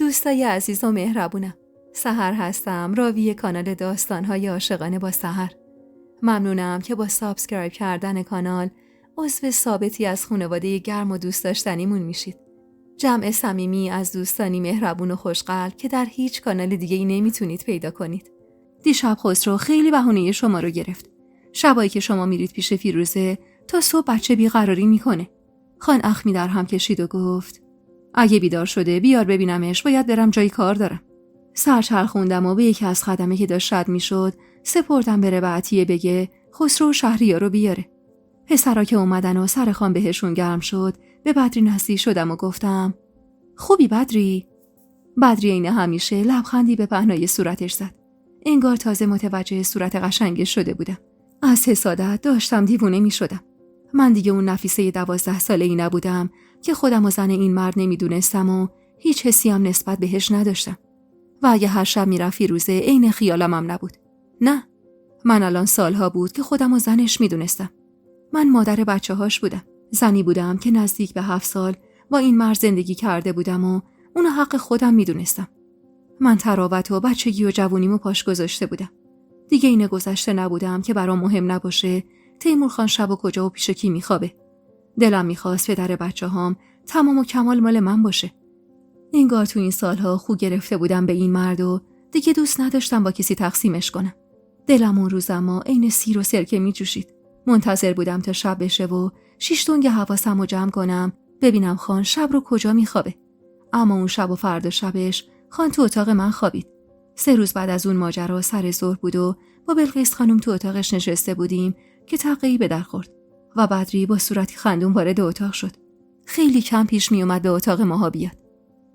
دوستای عزیز و مهربونم، سحر هستم، راوی کانال داستان‌های عاشقانه با سحر. ممنونم که با سابسکرایب کردن کانال عضو ثابتی از خانواده گرم و دوست داشتنیمون میشید. جمع صمیمی از دوستانی مهربون و خوشقلب که در هیچ کانال دیگه‌ای نمیتونید پیدا کنید. دیشب خسرو خیلی بهونه شما رو گرفت. شبایی که شما میرید پیش فیروزه تا صبح بچه بیقراری میکنه. خان اخمی در هم کشید و گفت: اگه بیدار شده بیار ببینمش، باید برم جای کار دارم. سرچرخوندم و به یکی از خدمه که داشت رد میشد سپردم بره به عطیه بگه خسرو شهریار رو بیاره. پسرا که اومدن و سر خان بهشون گرم شد، به بدری نزدیک شدم و گفتم: خوبی بدری؟ بدری عین همیشه لبخندی به پهنای صورتش زد. انگار تازه متوجه صورت قشنگش شده بودم. از حسادت داشتم دیوونه می شدم. من دیگه اون نفیسه 12 ساله‌ای نبودم که خودم و زن این مرد نمیدونستم و هیچ حسی هم نسبت بهش نداشتم. و اگه هر شب میرفت فیروزه عین خیالم هم نبود. نه، من الان سالها بود که خودم و زنش میدونستم. من مادر بچه‌هاش بودم. زنی بودم که نزدیک به 7 سال با این مرد زندگی کرده بودم و اونو حق خودم میدونستم. من تراوت و بچگی و جوونیمو پاش گذاشته بودم. دیگه اینه گذشته نبودم که برام مهم نباشه تیمور خان شب و کجا و پیش کی میخوابه. دلم میخواست پدر بچه‌هام تمام و کمال مال من باشه. انگار تو این سالها خو گرفته بودم به این مرد و دیگه دوست نداشتم با کسی تقسیمش کنم. دلم اون روز اما عین سیر و سرکه میجوشید. منتظر بودم تا شب بشه و 6 تنگ حواسمو جمع کنم ببینم خان شب رو کجا میخوابه. اما اون شب و فردا شبش خان تو اتاق من خوابید. 3 روز بعد از اون ماجرا سر ظهر بود و با بلقیس خانم تو اتاقش نشسته بودیم که تقی به در خورد و بدری با صورتی خندون وارد اتاق شد. خیلی کم پیش می اومد به اتاق ماها بیاد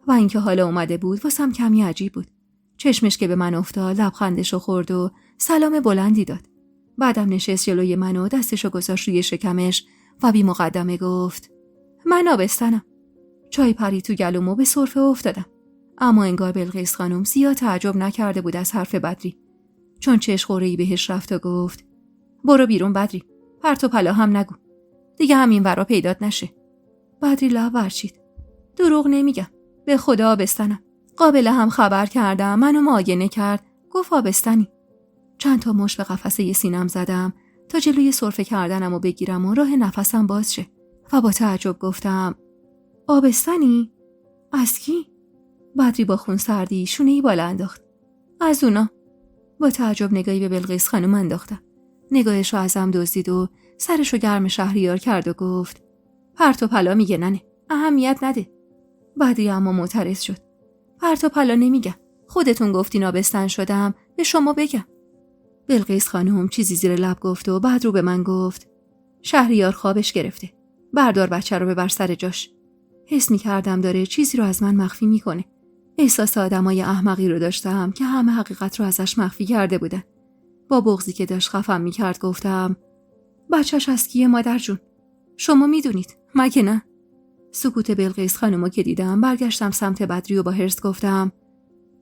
و اینکه حالا اومده بود واسم کمی عجیب بود. چشمش که به من افتاد لبخندشو خورد و سلام بلندی داد. بعدم نشست جلوی من و دستشو گذاشت روی شکمش و بی مقدمه گفت: من آبستنم. چای پری تو گلومو به سرفه افتادم. اما انگار بلقیس خانم زیاد تعجب نکرده بود از حرف بدری، چون چشخوره‌ای بهش رفت و گفت: برو بیرون بدری، پرت و پلا هم نگو، دیگه همین ورا پیدات نشه. بدری لب ورچید: دروغ نمیگم، به خدا آبستنم. قابله هم خبر کردم، منو معاینه کرد، گفت آبستنی. چند تا مشت به قفسه سینم زدم تا جلوی سرفه کردنمو بگیرم و راه نفسم باز شه و با تعجب گفتم: آبستنی؟ از کی؟ بدری با خون سردی شونه‌ای بالا انداخت: از اونا. با تعجب نگاهی به بلقیس خانم انداختم. نگاهشو ازم دزدید و سرشو گرم شهریار کرد و گفت: پرت و پلا میگه ننه، اهمیت نده. بدری اما معترض شد: پرت و پلا نمیگم، خودتون گفتین آبستن شدم، به شما بگم. بلقیس خانم چیزی زیر لب گفت و بعد رو به من گفت: شهریار خوابش گرفته، بردار بچه رو ببر سر جاش. حس می‌کردم داره چیزی رو از من مخفی میکنه. احساس آدمای احمقی رو داشتم که همه حقیقت رو ازش مخفی کرده بودن. با بغضی که داشت خفم میکرد گفتم: بچه‌ش از کیه مادر جون؟ شما میدونید مگه نه؟ سکوت بلقیس خانمو که دیدم برگشتم سمت بدری و با حرص گفتم: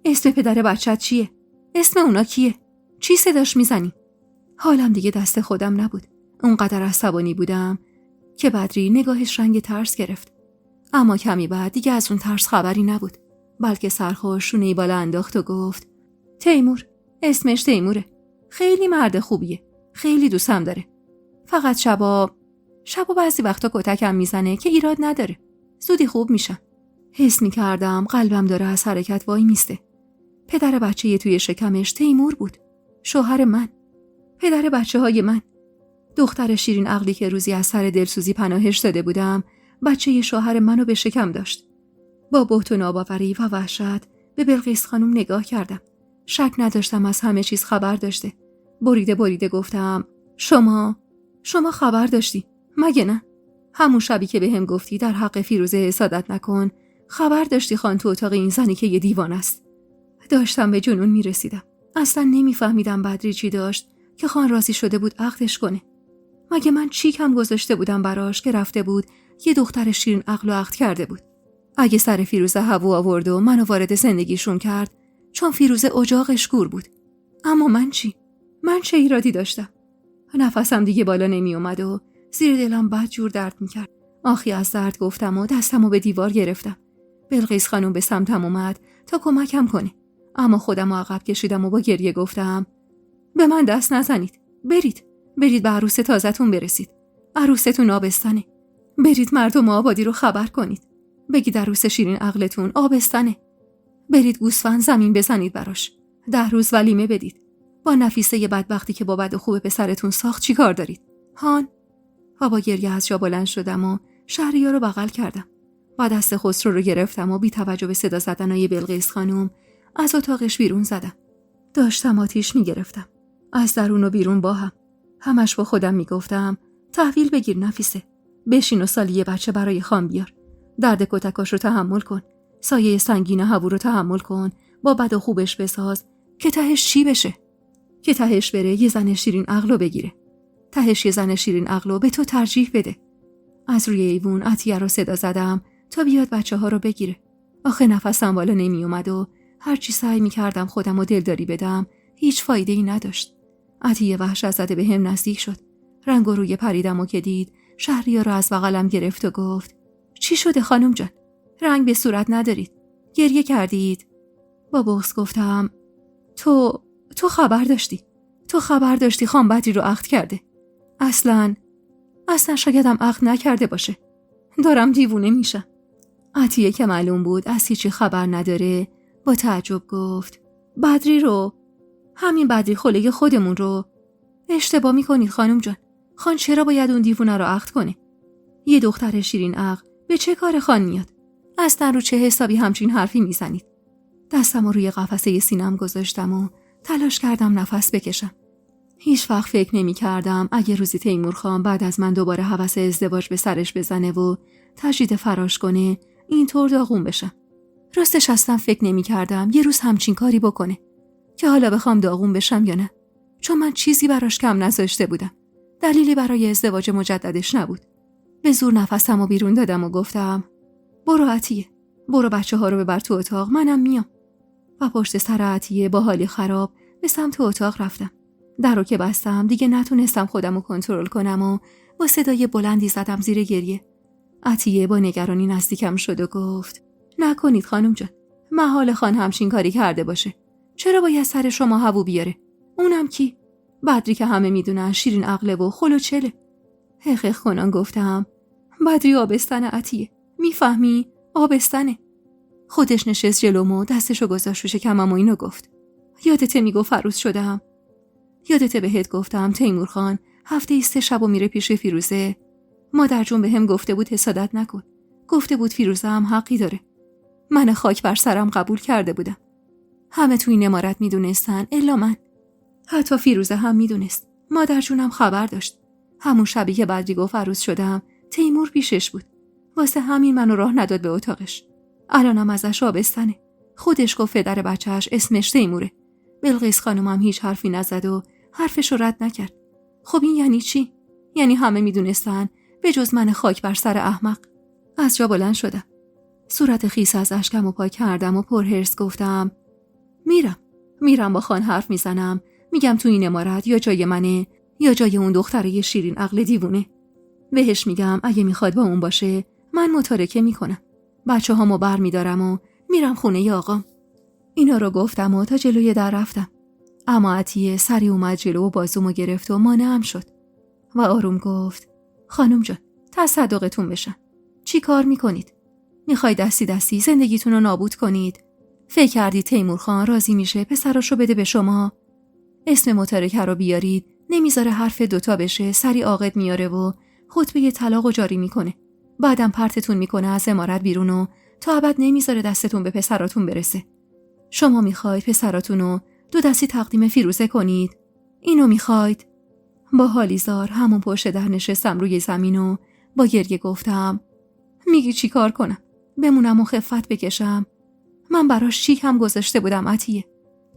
اسم پدر بچت چیه؟ اسم اونا کیه؟ چی صداش میزنی؟ حالم دیگه دست خودم نبود. اونقدر عصبانی بودم که بدری نگاهش رنگ ترس گرفت. اما کمی بعد دیگه از اون ترس خبری نبود، بلکه سرخوش شونه‌ای بالا انداخت و گفت: تیمور، اسمش تیموره، خیلی مرد خوبیه، خیلی دوستم داره. فقط شبا بعضی وقتا کتکم میزنه که ایراد نداره، زودی خوب میشم. حس میکردم قلبم داره از حرکت وای میسته. پدر بچه توی شکمش تیمور بود، شوهر من، پدر بچه های من، دختر شیرین عقلی که روزی از سر دلسوزی پناهش داده بودم، بچه شوهر منو به شکم داشت. با بهت و ناباوری و وحشت به بلقیس خانم نگاه کردم. شک نداشتم از همه چیز خبر داشته. بریده گفتم: شما خبر داشتی مگه نه؟ همون شبی که بهم گفتی در حق فیروزه حسادت نکن، خبر داشتی خان تو اتاق این زنی که یه دیوان است. داشتم به جنون میرسیدم. اصلا نمیفهمیدم بدری چی داشت که خان راضی شده بود عقدش کنه. مگه من چی کم گذاشته بودم براش که رفته بود یه دختر شیرین عقل و عقد کرده بود؟ اگه سر فیروزه هوا آورد و منو وارد زندگیشون کرد، چون فیروزه اجاقش گور بود. اما من چی؟ من چه ایرادی داشتم؟ نفسم دیگه بالا نمی اومد و زیر دلم بد جور درد میکرد. آخی از درد گفتم و دستمو به دیوار گرفتم. بلقیس خانم به سمتم اومد تا کمکم کنه. اما خودم عقب کشیدم و با گریه گفتم به من دست نزنید. برید به عروس تازه‌تون برسید. عروستون آبستنه. برید مردم آبادی رو خبر کنید. بگید عروس شیرین عقلتون آبستنه. برید گوسفند زمین بزنید براش. 10 روز ولیمه بدید. با نفیسه بدبختی که با بد و خوب پسرتون ساخت چی کار دارید؟ هان؟ و با گریه از جا بلند شدم و شهریار رو بغل کردم. و دست خسرو رو گرفتم و بی توجه به صدا زدنای بلقیس خانم از اتاقش بیرون زدم. داشتم آتیش می گرفتم. از درون و بیرون با همش با خودم می گفتم تحویل بگیر نفیسه. بشین و سالی یه بچه برای خان بیار. درد کتکاش رو تحمل کن. سایه سنگین هوو رو تحمل کن. با بد و خوبش بساز که تهش چی بشه؟ که تهش بره یه زن شیرین عقلو بگیره. تهش یه زن شیرین عقلو به تو ترجیح بده. از روی ایوون عطیه رو صدا زدم تا بیاد بچه ها رو بگیره. آخه نفسم بالا نمی اومد و هرچی سعی می کردم خودم رو دلداری بدم هیچ فایده ای نداشت. عطیه وحشت زده به هم نزدیک شد. رنگ و روی پریدم و که دید شهریار رو از بغلم گرفت و گفت چی شده خانم جان؟ رنگ به صورت ندارید. گریه کردید؟ با بغض گفتم تو خبر داشتی خان بدری رو عقد کرده. اصلا شایدم عقد نکرده باشه. دارم دیوونه میشم. عطیه که معلوم بود از هیچی خبر نداره با تعجب گفت بدری رو؟ همین بدری خله خودمون رو؟ اشتباه میکنید خانم جان. خان چرا باید اون دیوونه رو عقد کنه؟ یه دختر شیرین عقل به چه کار خان میاد؟ اصلا رو چه حسابی همچین حرفی میزنید؟ دستم رو روی قفسه سینم گذاشتم و تلاش کردم نفس بکشم. هیچ وقت فکر نمی کردم اگه روزی تیمور خان بعد از من دوباره هوس ازدواج به سرش بزنه و تجدید فراش کنه اینطور داغون بشم. راستش اصلا فکر نمی کردم یه روز همچین کاری بکنه که حالا بخوام داغون بشم یا نه، چون من چیزی براش کم نذاشته بودم. دلیلی برای ازدواج مجددش نبود. به زور نفسم رو بیرون دادم و گفتم برو عطیه، برو بچه ها رو ببر تو اتاق، منم میام. و پشت سر عطیه با حالی خراب به سمت اتاق رفتم. در رو که بستم دیگه نتونستم خودم رو کنترل کنم و با صدای بلندی زدم زیر گریه. عطیه با نگرانی نزدیکم شد و گفت نکنید خانم جان، محال خان همچین کاری کرده باشه. چرا باید سر شما هوو بیاره؟ اونم کی؟ بدری که همه میدونن شیرین عقله و خلوچله. حقیق کنان گفتم بدری آبستن عطیه، میفهمی؟ آبستنه. خودش نشست جلوم و دستشو گذاشت رو شکمم و اینو گفت یادته میگفت عروس شدم؟ یادته بهت گفتم تیمور خان هفته 3 شب و میره پیش فیروزه؟ مادر جون بهم گفته بود حسادت نکن. گفته بود فیروزه هم حقی داره. من خاک بر سرم قبول کرده بودم. همه توی این امارت میدونستن الا من. حتی فیروزه هم میدونست. مادر جونم خبر داشت. همون شبی که بدری گفت عروس شدم تیمور پیشش بود. واسه همین منو راه نداد به اتاقش. الانم ازش آبستنه. خودش گفت پدر بچهش اسمش تیموره. بلقیس خانومم هیچ حرفی نزد و حرفشو رد نکرد. خب این یعنی چی؟ یعنی همه میدونستن به جز من خاک بر سر احمق. از جا بلند شدم. صورت خیس از اشکم و پاک کردم و پرهرس گفتم میرم با خان حرف میزنم. میگم تو این امارت یا جای منه یا جای اون دختره شیرین عقل دیوونه. بهش میگم اگه میخواد با اون باشه من متارکه میکنم. بچه هامو بر میدارم و میرم خونه ی آقام. اینا رو گفتم و تا جلوی در رفتم. اما عطیه سری اومد جلو و بازومو گرفت و مانعم شد و آروم گفت خانم جان تصدقتون بشن. چی کار میکنید؟ میخواید دستی زندگیتون رو نابود کنید؟ فکر کردید تیمور خان راضی میشه پسراشو بده به شما؟ اسم متارکه رو بیارید نمیذاره حرف دوتا بشه، سری عاقد میاره و خطبه طلاق جاری میکنه. بعدم پرتتون میکنه از امارت بیرون و تا ابد نمیذاره دستتون به پسراتون برسه. شما میخواید پسراتونو 2 دستی تقدیم فیروزه کنید؟ اینو میخواید؟ با حالیزار همون پشت در نشستم روی زمین و با گریه گفتم میگی چی کار کنم؟ بمونم و خفت بکشم؟ من براش چیک هم گذاشته بودم عطیه.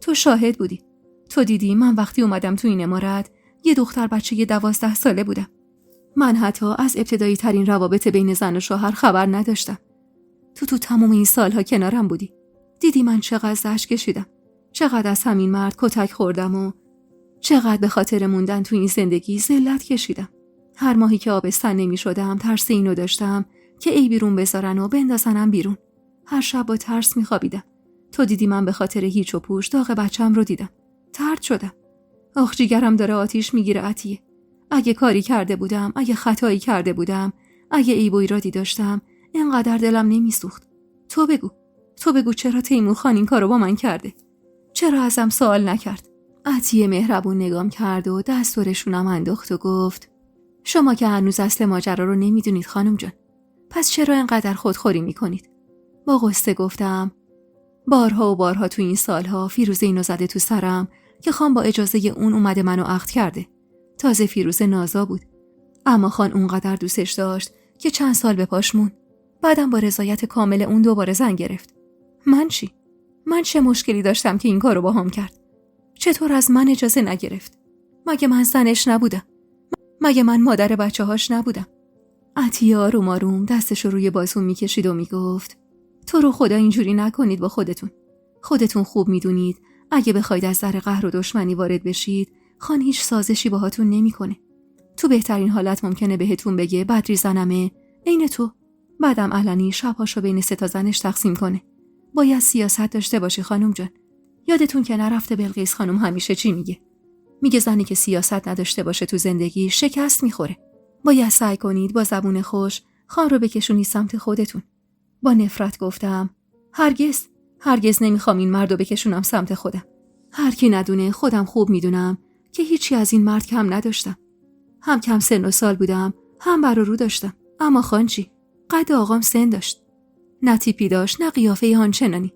تو شاهد بودی. تو دیدی من وقتی اومدم تو این امارت یه دختر بچه 12 ساله بودم. من حتی از ابتدایی ترین روابط بین زن و شوهر خبر نداشتم. تو تمام این سالها کنارم بودی. دیدی من چقدر زحش کشیدم. چقدر از همین مرد کتک خوردم و چقدر به خاطر موندن تو این زندگی ذلت کشیدم. هر ماهی که آبستن نمی شدم ترس اینو داشتم که ای بیرون بذارن و بندازنم بیرون. هر شب با ترس می خوابیدم. تو دیدی من به خاطر هیچ و پوش داغ بچم رو دیدم. طرد شدم. آخ جیگرم داره آتیش میگیره عطیه. اگه کاری کرده بودم، اگه خطایی کرده بودم، اگه عیب و ایرادی داشتم، اینقدر دلم نمیسوخت. تو بگو چرا تیمور خان این کارو با من کرده؟ چرا ازم سوال نکرد؟ عطیه مهربون نگام کرد و دست رشونم انداخت و گفت شما که هنوز اصل ماجرا رو نمیدونید خانم جان. پس چرا اینقدر خودخوری میکنید؟ با غصه گفتم بارها و بارها تو این سالها فیروزه اینو زده تو سرم که خان با اجازه اون اومده منو عقد کرده. تازه فیروزه نازا بود. اما خان اونقدر دوستش داشت که چند سال به پاش موند. بعدم با رضایت کامل اون دوباره زن گرفت. من چی؟ من چه مشکلی داشتم که این کارو باهام کرد؟ چطور از من اجازه نگرفت؟ مگه من زنش نبودم؟ مگه من مادر بچه‌هاش نبودم؟ عطیه آروم آروم دستش رو روی بازوم میکشید و میگفت تو رو خدا اینجوری نکنید با خودتون خوب میدونید اگه بخواید از در قهر و دشمنی وارد بشید خان هیچ سازشی باهاتون نمیکنه. تو بهترین حالت ممکنه بهتون بگه بدری زنمه عین تو، بعدم علنی شبهاشو بین 3 زنش تقسیم کنه. باید سیاست داشته باشی خانم جان. یادتون که نرفته بلقیس خانم همیشه چی میگه؟ میگه زنی که سیاست نداشته باشه تو زندگی شکست میخوره. باید سعی کنید با زبون خوش خان رو بکشونید سمت خودتون. با نفرت گفتم هرگز نمیخوام این مرد رو بکشونم سمت خودم. هر کی ندونه خودم خوب میدونم که هیچی از این مرد کم نداشتم. هم کم سن و سال بودم، هم بر و رو داشتم. اما خان چی؟ قد آقام سن داشت. نه تیپی داشت، نه قیافه آنچنانی.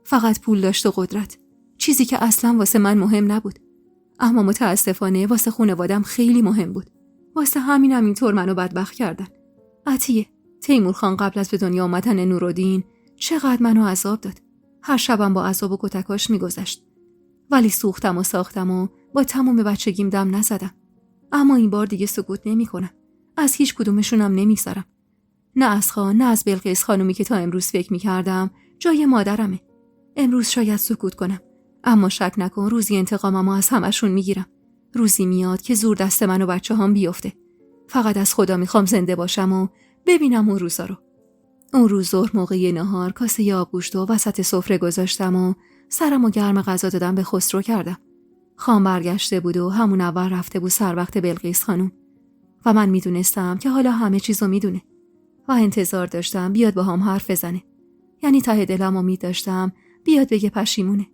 فقط پول داشت و قدرت. چیزی که اصلا واسه من مهم نبود. اما متاسفانه واسه خانوادم خیلی مهم بود. واسه همینم اینطور منو بدبخت کردن. عطیه، تیمور خان قبل از به دنیا آمدن نورالدین چقدر منو عذاب داد. هر شبم با عذاب و کتکاش میگذشت. ولی سوختم و ساختم و با تمام بچگیم دم نزدم. اما این بار دیگه سکوت نمی‌کنم. از هیچ کدومشونم نمیگذرم. نه از خان، نه از بلقیس خانومی که تا امروز فکر می‌کردم جای مادرمه. امروز شاید سکوت کنم، اما شک نکن روزی انتقاممو از همشون میگیرم. روزی میاد که زور دست من و بچه‌هام بیفته. فقط از خدا میخوام زنده باشم و ببینم اون روزا رو. اون روز ظهر موقع نهار کاسه آبگوشت و وسط سفره گذاشتم و سرمو گرم غذا دادم به خسرو کردم. خان برگشته بود و همون اول رفته بود سر وقت بلقیس خانم و من میدونستم که حالا همه چیزو میدونه و انتظار داشتم بیاد با هم حرف بزنه. یعنی ته دلم امید داشتم بیاد بگه پشیمونه.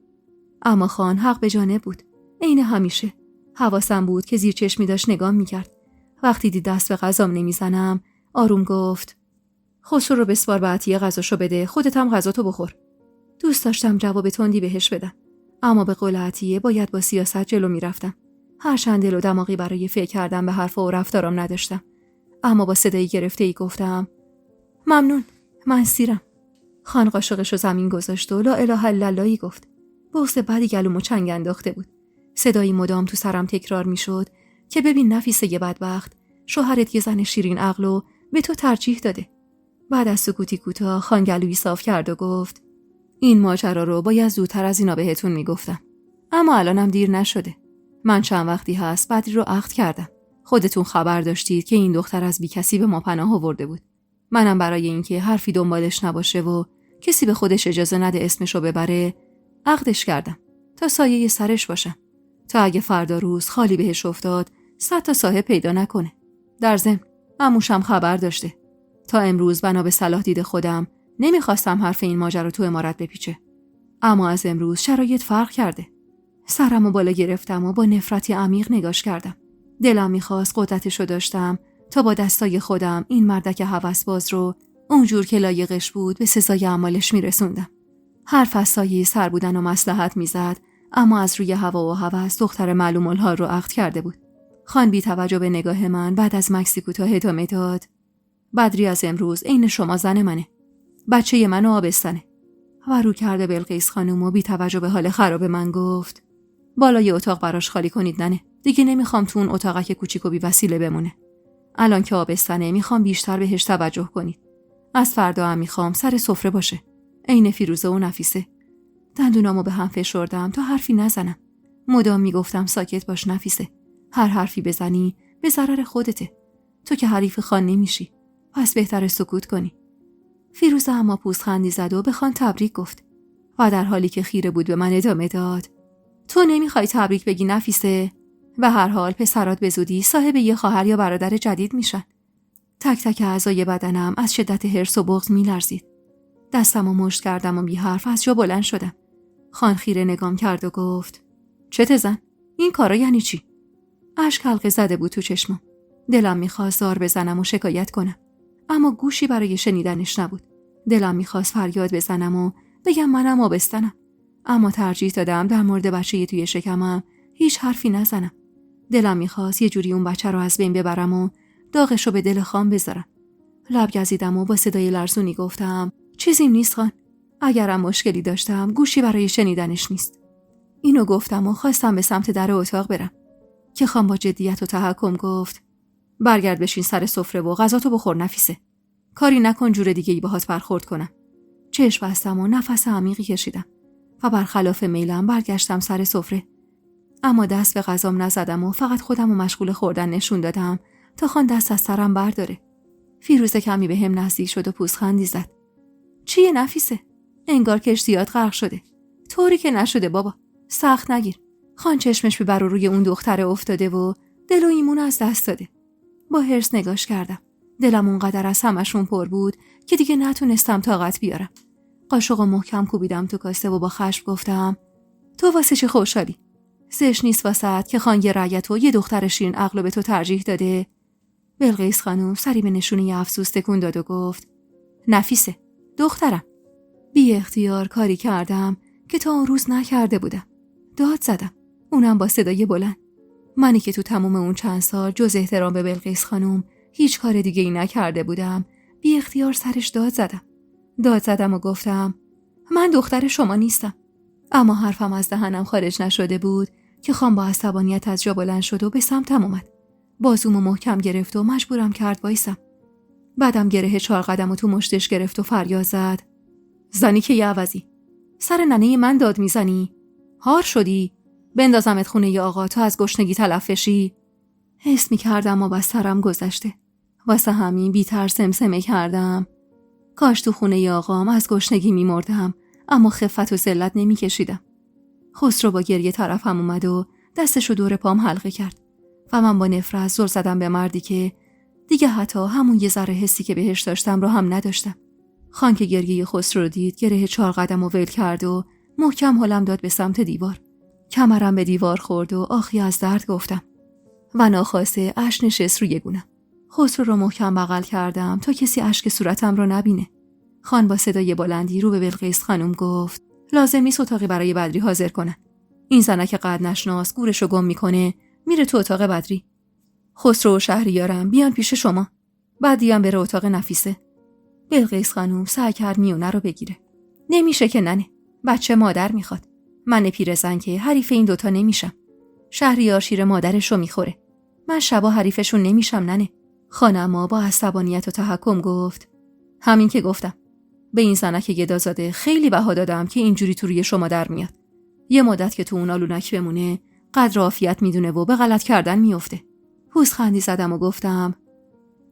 اما خان حق به جانب بود. عین همیشه. حواسم بود که زیر چشمی داشت نگام میکرد. وقتی دید دست به غذام نمیزنم آروم گفت خسرو رو بسپار به عطیه غذاشو بده، خودت هم غذاتو بخور. دوست داشتم جواب تندی بهش بدم، اما به قول عطیه باید با سیاست جلو میرفتم. هرچند دل و دماغی برای فکر کردن به حرف و رفتارم نداشتم، اما با صدای گرفته‌ای گفتم ممنون، من سیرم. خان قاشقشو زمین گذاشت و لا اله الا اللهی گفت. بغض بدی گلومو چنگ انداخته بود. صدایی مدام تو سرم تکرار میشد که ببین نفیسه بدبخت، شوهرت یه زن شیرین عقل و به تو ترجیح داده. بعد از سکوتی کوتاه خان گلویی صاف کرد و گفت این ماجرا رو باید زودتر از اینا بهتون میگفتم، اما الانم دیر نشده. من چند وقتی هست بدری رو عقد کردم. خودتون خبر داشتید که این دختر از بیکسی به ما پناه آورده بود. منم برای اینکه حرفی دنبالش نباشه و کسی به خودش اجازه نده اسمشو ببره عقدش کردم تا سایه سرش باشم، تا اگه فردا روز خالی بهش افتاد 100 تا صاحب پیدا نکنه. در ضمن عموشم خبر داشته. تا امروز بنا به صلاح دید خودم نمیخواستم حرف این ماجرا تو امارت بپیچه، اما از امروز شرایط فرق کرده. سرمو بالا گرفتم و با نفرتی عمیق نگاش کردم. دلم میخواست قدرتشو داشتم تا با دستای خودم این مردک هوسباز رو اونجور که لایقش بود به سزای اعمالش میرسوندم. حرف از سایه سر بودن و مصلحت میزد، اما از روی هوا و هوس دختر معلوم الحال رو عقد کرده بود. خان بی توجه به نگاه من بعد از مکسی کوتاه ادامه داد بدری از امروز عین شما زن منه، بچه منو آبستنه. و رو کرده بلقیس خانم و بی توجه به حال خراب من گفت بالای اتاق براش خالی کنید ننه، دیگه نمیخوام تو اون اتاقک کوچیک و بی وسیله بمونه. الان که آبستنه میخوام بیشتر بهش توجه کنید. از فردا هم میخوام سر سفره باشه، عین فیروزه و نفیسه. دندونامو به هم فشردم تا حرفی نزنم. مدام میگفتم ساکت باش نفیسه، هر حرفی بزنی به ضرر خودته، تو که حریف خان نمیشی، پس بهتره سکوت کنی. فیروزه اما پوزخندی زد و به خان تبریک گفت و در حالی که خیره بود به من ادامه داد: تو نمیخوای تبریک بگی نفیسه؟ به هر حال پسرات به زودی صاحب یه خواهر یا برادر جدید میشن. تک تک اعضای بدنم از شدت حرص و بغض میلرزید. دستمو مشت کردم و بی حرف از جا بلند شدم. خان خیره نگام کرد و گفت: چته زن؟ این کارا یعنی چی؟ اشک حلقه زده بود تو چشمم. دلم میخواست زار بزنم و شکایت کنم، اما گوشی برای شنیدنش نبود. دلم میخواست فریاد بزنم و بگم منم آبستنم، اما ترجیح دادم در مورد بچه توی شکمم هیچ حرفی نزنم. دلم میخواست یه جوری اون بچه رو از بین ببرم و داغش رو به دل خان بذارم. لب گزیدم و با صدای لرزونی گفتم: چیزی نیست خان. اگرم مشکلی داشتم گوشی برای شنیدنش نیست. اینو گفتم و خواستم به سمت در اتاق برم که خان با جدیت و تحکم گفت: برگرد بشین سر سفره و غذاتو بخور نفیسه. کاری نکن جور دیگه‌ای باهات برخورد کنم. چشم بستم و نفس عمیقی کشیدم و برخلاف میلم برگشتم سر سفره. اما دست به غذام نزدم و فقط خودم و مشغول خوردن نشون دادم تا خان دست از سرم برداره. فیروزه کمی به هم نزدیک شد و پوزخندی زد. چیه نفیسه؟ انگار کشتیات غرق شده. طوری که نشده بابا. سخت نگیر. خان چشمش به بر و روی اون دختره افتاده و دل و ایمون از دست داده. با حرص نگاش کردم. دلم اونقدر از همشون پر بود که دیگه نتونستم طاقت بیارم. قاشق و محکم کوبیدم تو کاسه و با خشم گفتم: تو واسه چه خوشحالی؟ زشت نیست واسه‌ات که خان یه رعیت و یه دختر شیرین عقل به تو ترجیح داده؟ بلقیس خانم سری به نشونه افسوس تکون داد و گفت: نفیسه، دخترم. بی اختیار کاری کردم که تا اون روز نکرده بودم. داد زدم، اونم با صدای بلند. منی که تو تموم اون چند سال جز احترام به بلقیس خانم هیچ کار دیگه ای نکرده بودم، بی اختیار سرش داد زدم و گفتم: من دختر شما نیستم. اما حرفم از دهنم خارج نشده بود که خان با عصبانیت از جا بلند شد و به سمتم اومد. بازومو محکم گرفت و مجبورم کرد وایسم. بعدم گره 4 قدمو تو مشتش گرفت و فریاد زد: زنی که یه عوضی، سر ننه من داد میزنی؟ هار شدی؟ بندازمت خونه ی آقا تا از گشنگی تلف بشی؟ حس می‌کردم و از سرم گذشته. واسه همین بی‌تر سمسمه کردم: کاش تو خونه ی آقام از گشنگی می‌مردم، اما خفت و ذلت نمی‌کشیدم. خسرو با گریه طرفم اومد و دستشو دور پام حلقه کرد و من با نفرت زل زدم به مردی که دیگه حتی همون یه ذره حسی که بهش داشتم رو هم نداشتم. خان که گریه خسرو رو دید گره 4 قدمو ول کرد و محکم هلم داد به سمت دیوار. کمرم به دیوار خورد و آخی از درد گفتم و ناخواسته اشک نشست روی گونم. خسرو رو محکم بغل کردم تا کسی اشک صورتم رو نبینه. خان با صدای بلندی رو به بلقیس خانم گفت: لازم نیست اتاقی برای بدری حاضر کنن. این زنک قد نشناس گورشو گم میکنه میره تو اتاق بدری. خسرو و شهریارم بیان پیش شما. بعدی هم بره اتاق نفیسه. بلقیس خانم سعی کرد میونه رو بگیره. نمیشه که ننه. بچه مادر میخواد. من پیرزن که حریف این دوتا نمیشم. شهریار شیر مادرشو میخوره. من شبا حریفشون نمیشم ننه. خانما با عصبانیت و تحکم گفت: همین که گفتم. به این زنک گدازاده خیلی بها دادم که اینجوری تو روی شما در میاد. یه مدت که تو اون آلونک بمونه قدر عافیت میدونه و به غلط کردن میفته. پوزخندی زدم و گفتم: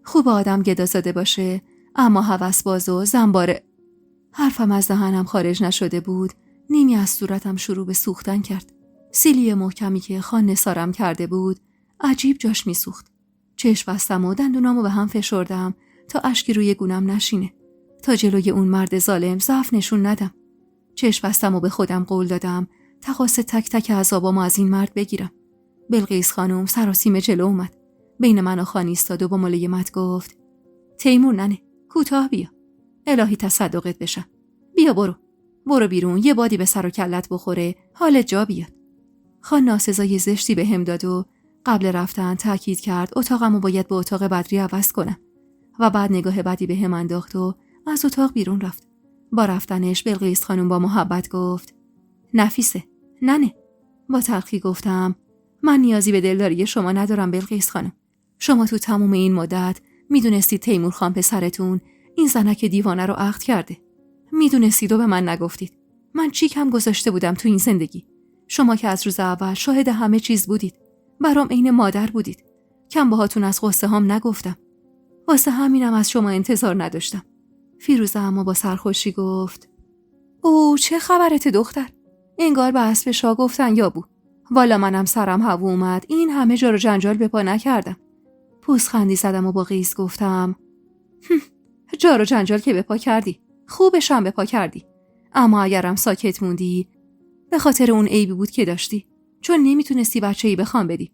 خوب آدم گدازاده باشه، اما هوسباز و زنباره. حرفم از دهنم خارج نشده بود، نیمی از صورتم شروع به سوختن کرد. سیلی محکمی که خان نثارم کرده بود عجیب جاش میسوخت. چشم بستم و دندونامو به هم فشردم تا اشکی روی گونم نشینه، تا جلوی اون مرد ظالم ضعف نشون ندم. چشم بستم و به خودم قول دادم تقاص تک تک عذابامو از این مرد بگیرم. بلقیس خانم سراسیمه جلو اومد. بین من و خان ایستاد و با ملایمت گفت: تیمور ننه، کوتاه بیا. الهی تصدقت بشم. بیا برو بیرون، یه بادی به سر و کلت بخوره، حالت جا بیاد. خان ناسزای زشتی به هم داد و قبل رفتن تاکید کرد اتاقمو باید به اتاق بدری عوض کنم و بعد نگاه بدی به هم انداخت و از اتاق بیرون رفت. با رفتنش بلقیس خانم با محبت گفت: نفیسه، ننه. با تلخی گفتم: من نیازی به دلداری شما ندارم بلقیس خانم. شما تو تموم این مدت میدونستید تیمور خان پسرتون این زنک دیوانه رو عقد کرده. میدونستید و به من نگفتید. من چی کم گذاشته بودم تو این زندگی؟ شما که از روز اول شاهد همه چیز بودید. برام عین مادر بودید. کم باهاتون از قصه هام نگفتم. واسه همینم از شما انتظار نداشتم. فیروزه اما با سرخوشی گفت: او چه خبرت دختر؟ انگار به اسب شاه گفتن یابو. والا منم سرم هوا اومد، این همه جار و جنجال به پا نکردم. پوزخندی زدم و با قیز گفتم جار و جنجال که به پا کردی، خوبش هم به پا کردی. اما اگرم ساکت موندی به خاطر اون عیبی بود که داشتی، چون نمیتونستی بچه‌ای به خان بدی.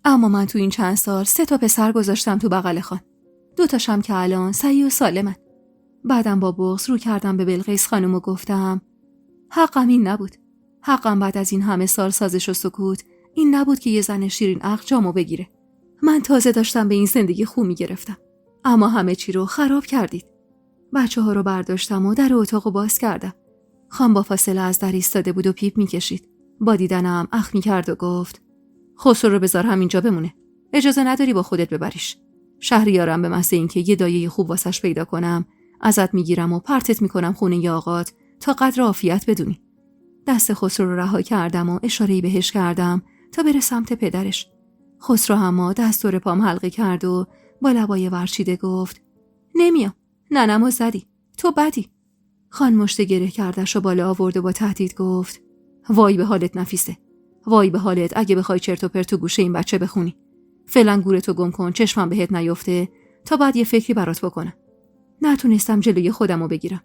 اما من تو این چند سال 3 پسر گذاشتم تو بغل خان، 2 تاشم که الان صحیح و سالمن. بعدم با بغض رو کردم به بلقیس خانم و گفتم حقم این نبود. حقم بعد از این همه سال سازش و سکوت این نبود که یه زن شیرین عقل جامو بگیره. من تازه داشتم به این زندگی خو میگرفتم، اما همه چی رو خراب کردید. بچه‌ها رو برداشتم و در اتاقو باز کردم. خان با فاصله از در ایستاده بود و پیپ میکشید. با دیدنم اخ میکرد و گفت خسرو رو بذار همینجا بمونه، اجازه نداری با خودت ببریش. شهریارم به محض اینکه یه دایه خوب واسش پیدا کنم ازت میگیرم و پرتت میکنم خونه ی آقات تا قدر عافیت بدونی. دست خسرو رو رها کردم و اشاره‌ای بهش کردم تا بره سمت پدرش. خسرو هم دست دور پام حلقه کرد و با لبای ورچیده گفت نمیام. ننمو زدی، تو بدی. خان مشت گره کردش و بالا آورد و با تهدید گفت وای به حالت نفیسه، وای به حالت اگه بخوای چرت و پرت تو گوشه این بچه بخونی. فعلا گورتو گم کن، چشمم بهت نیفته تا بعد یه فکری برات بکنم. نتونستم جلوی خودمو بگیرم.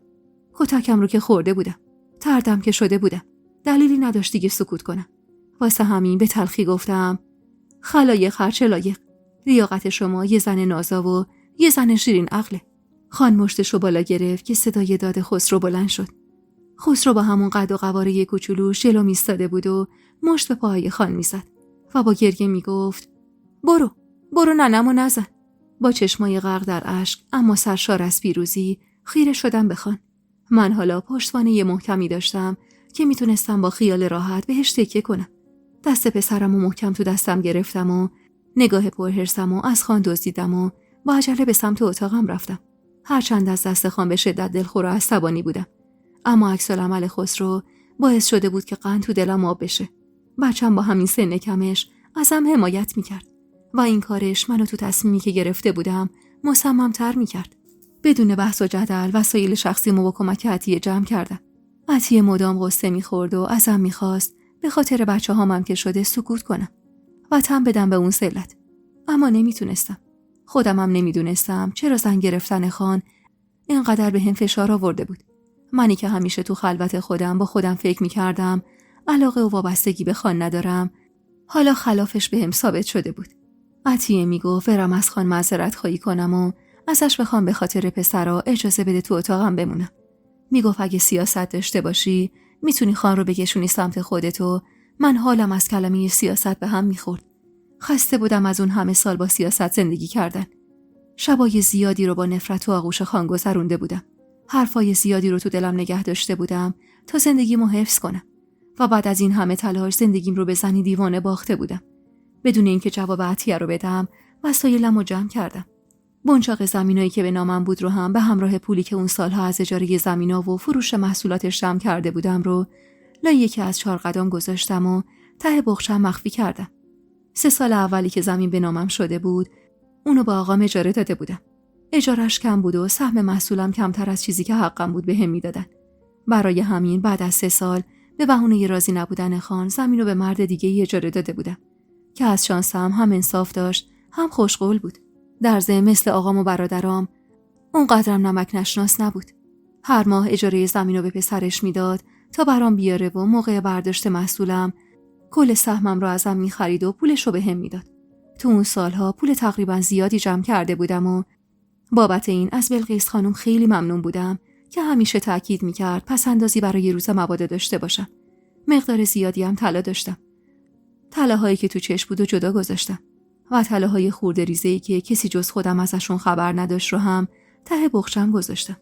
کتکم رو که خورده بودم، تردم که شده بودم، دلیلی نداشت دیگه سکوت کنم. واسه همین به تلخی گفتم خلایق هرچه لایق، لیاقت شما یه زن نازا و یه زن شیرین عقله. خان مشتشو بالا گرفت که صدای داد خسرو بلند شد. خسرو با همون قد و قواره کوچولو جلو میستاده بود و مشت به پاهای خان میزد و با گریه میگفت برو ننمو نزن. با چشمای غرق در اشک اما سرشار از پیروزی خیره شدم به خان. من حالا پشتوانه محکمی داشتم که میتونستم با خیال راحت بهش تکیه کنم. دست پسرمو محکم تو دستم گرفتم و نگاه پرحرصمو از خان دزدیدم و با عجله به سمت اتاقم رفتم. هرچند از دست خان به شدت دلخور و عصبانی بودم، اما عکس‌العمل خسرو باعث شده بود که قند تو دلم آب بشه. بچم با همین سن کمش ازم حمایت میکرد و این کارش منو تو تصمیمی که گرفته بودم مصمم‌تر میکرد. بدون بحث و جدل وسایل شخصیمو با کمک عطیه جمع کردم. عطیه مدام غصه میخورد و ازم میخواست به خاطر بچه‌هامم که شده سکوت کنم و تن بدم به اون ذلت، اما نمیتونستم. خودمم نمیدونستم چرا زن گرفتن خان اینقدر به هم فشار آورده بود. منی که همیشه تو خلوت خودم با خودم فکر میکردم علاقه و وابستگی به خان ندارم، حالا خلافش به هم ثابت شده بود. عطیه میگفت برم از خان معذرت خواهی کنم و ازش بخوام به خاطر پسرا اجازه بده تو اتاقم بمونم. میگفت اگه سیاست داشته باشی میتونی خان رو بکشونی سمت خودت و من حالم از کلمه سیاست به هم میخورد. خسته بودم از اون همه سال با سیاست زندگی کردن. شبای زیادی رو با نفرت و آغوش خان گذرونده بودم. حرفای زیادی رو تو دلم نگه داشته بودم تا زندگیمو حفظ کنم و بعد از این همه تلاش زندگیم رو به زنی دیوانه باخته بودم. بدون اینکه جواب عطیه رو بدم وسایلمو جمع کردم. بنچاق زمینایی که به نامم بود رو هم به همراه پولی که اون سالها از اجاره زمینا و فروش محصولاتش جمع کرده بودم رو لای یکی از 4 قدم گذاشتم و ته بخشم مخفی کردم. 3 سال اولی که زمین به نامم شده بود اونو با آقام اجاره داده بودم. اجارش کم بود و سهم محصولم کمتر از چیزی که حقم بود بهم میدادن. برای همین بعد از 3 سال به بهونه راضی نبودن خان زمینو به مرد دیگه اجاره داده بودم که از شانسم هم انصاف داشت هم خوشقول بود. در ضمن مثل آقام و برادرام اونقدرم نمک نشناس نبود. هر ماه اجاره زمینو به پسرش میداد تا برام بیاره و موقع برداشت محصولم کل سهمم رو ازم میخرید و پولش رو بهم میداد. تو اون سالها پول تقریبا زیادی جمع کرده بودم و بابت این از بلقیس خانم خیلی ممنون بودم که همیشه تأکید میکرد پس اندازی برای روز مبادا داشته باشم. مقدار زیادی هم طلا داشتم. طلاهایی که تو چشم بود و جدا گذاشتم و طلاهای خورده ریزه‌ای که کسی جز خودم ازشون خبر نداشت رو هم ته بخشم گذاشتم.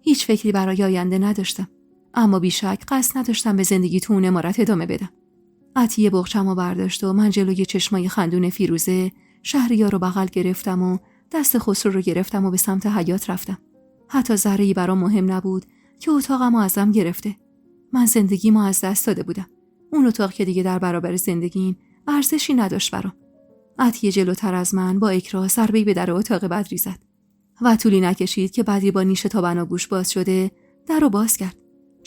هیچ فکری برای آینده نداشتم، اما بیشک قصد نداشتم به زندگی تو اون عمارت ادامه بدم. عطیه بخشمو برداشت و من جلوی چشمای خندون فیروزه شهریار رو بغل گرفتم و دست خسرو رو گرفتم و به سمت حیاط رفتم. حتی ذره‌ای برام مهم نبود که اتاقمو ازم گرفته. من زندگیمو از دست داده بودم. اون اتاق که دیگه در برابر زندگیم ارزشی نداشت برام. عطیه جلوتر از من با اکراه ضربه‌ای به در اتاق بدری زد و طولی نکشید که بدری با نیش تا بناگوش باز شده در رو باز کرد.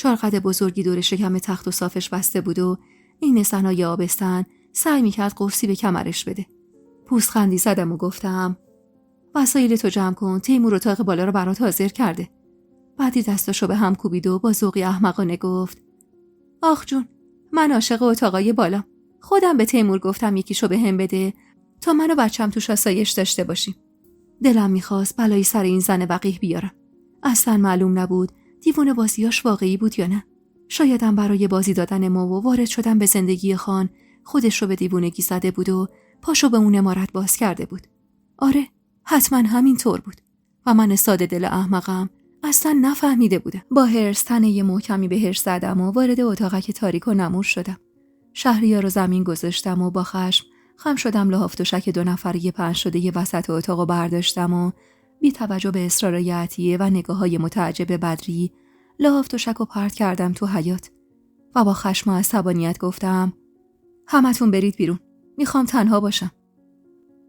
چارقد بزرگی دور شکم تخت و صافش بسته بود و این صحنای آبستن سعی میکرد قرصی به کمرش بده. پوزخندی زدم و گفتم وسایل تو جمع کن، تیمور اتاق بالا رو برات حاضر کرده. بعدی دستاشو به هم کوبید و با ذوقی احمقانه گفت آخ جون، من عاشق اتاقای بالام. خودم به تیمور گفتم یکیشو به هم بده تا من و بچم توش آسایش داشته باشیم. دلم میخواست بلایی سر این زن وقیح بیارم. اصلا معلوم نبود دیوونه بازیاش واقعی بود یا نه. شایدم برای بازی دادن ما و وارد شدن به زندگی خان خودش رو به دیوونگی زده بود و پاشو به اون امارت باز کرده بود. آره، حتما همین طور بود و من ساده دل احمقم اصلا نفهمیده بودم. با هرس تنه محکمی به هرس زدم و وارد اتاقک تاریک و نمور شدم. شهریار رو زمین گذاشتم و با خم شدم لحاف تشک 2 نفره پهن شده ی وسط اتاق برداشتم و بی توجه به اصرار عطیه و نگاه‌های متعجب بدری لحاف تشک رو پرت کردم تو حیاط و با خشم و عصبانیت گفتم همتون برید بیرون، میخوام تنها باشم.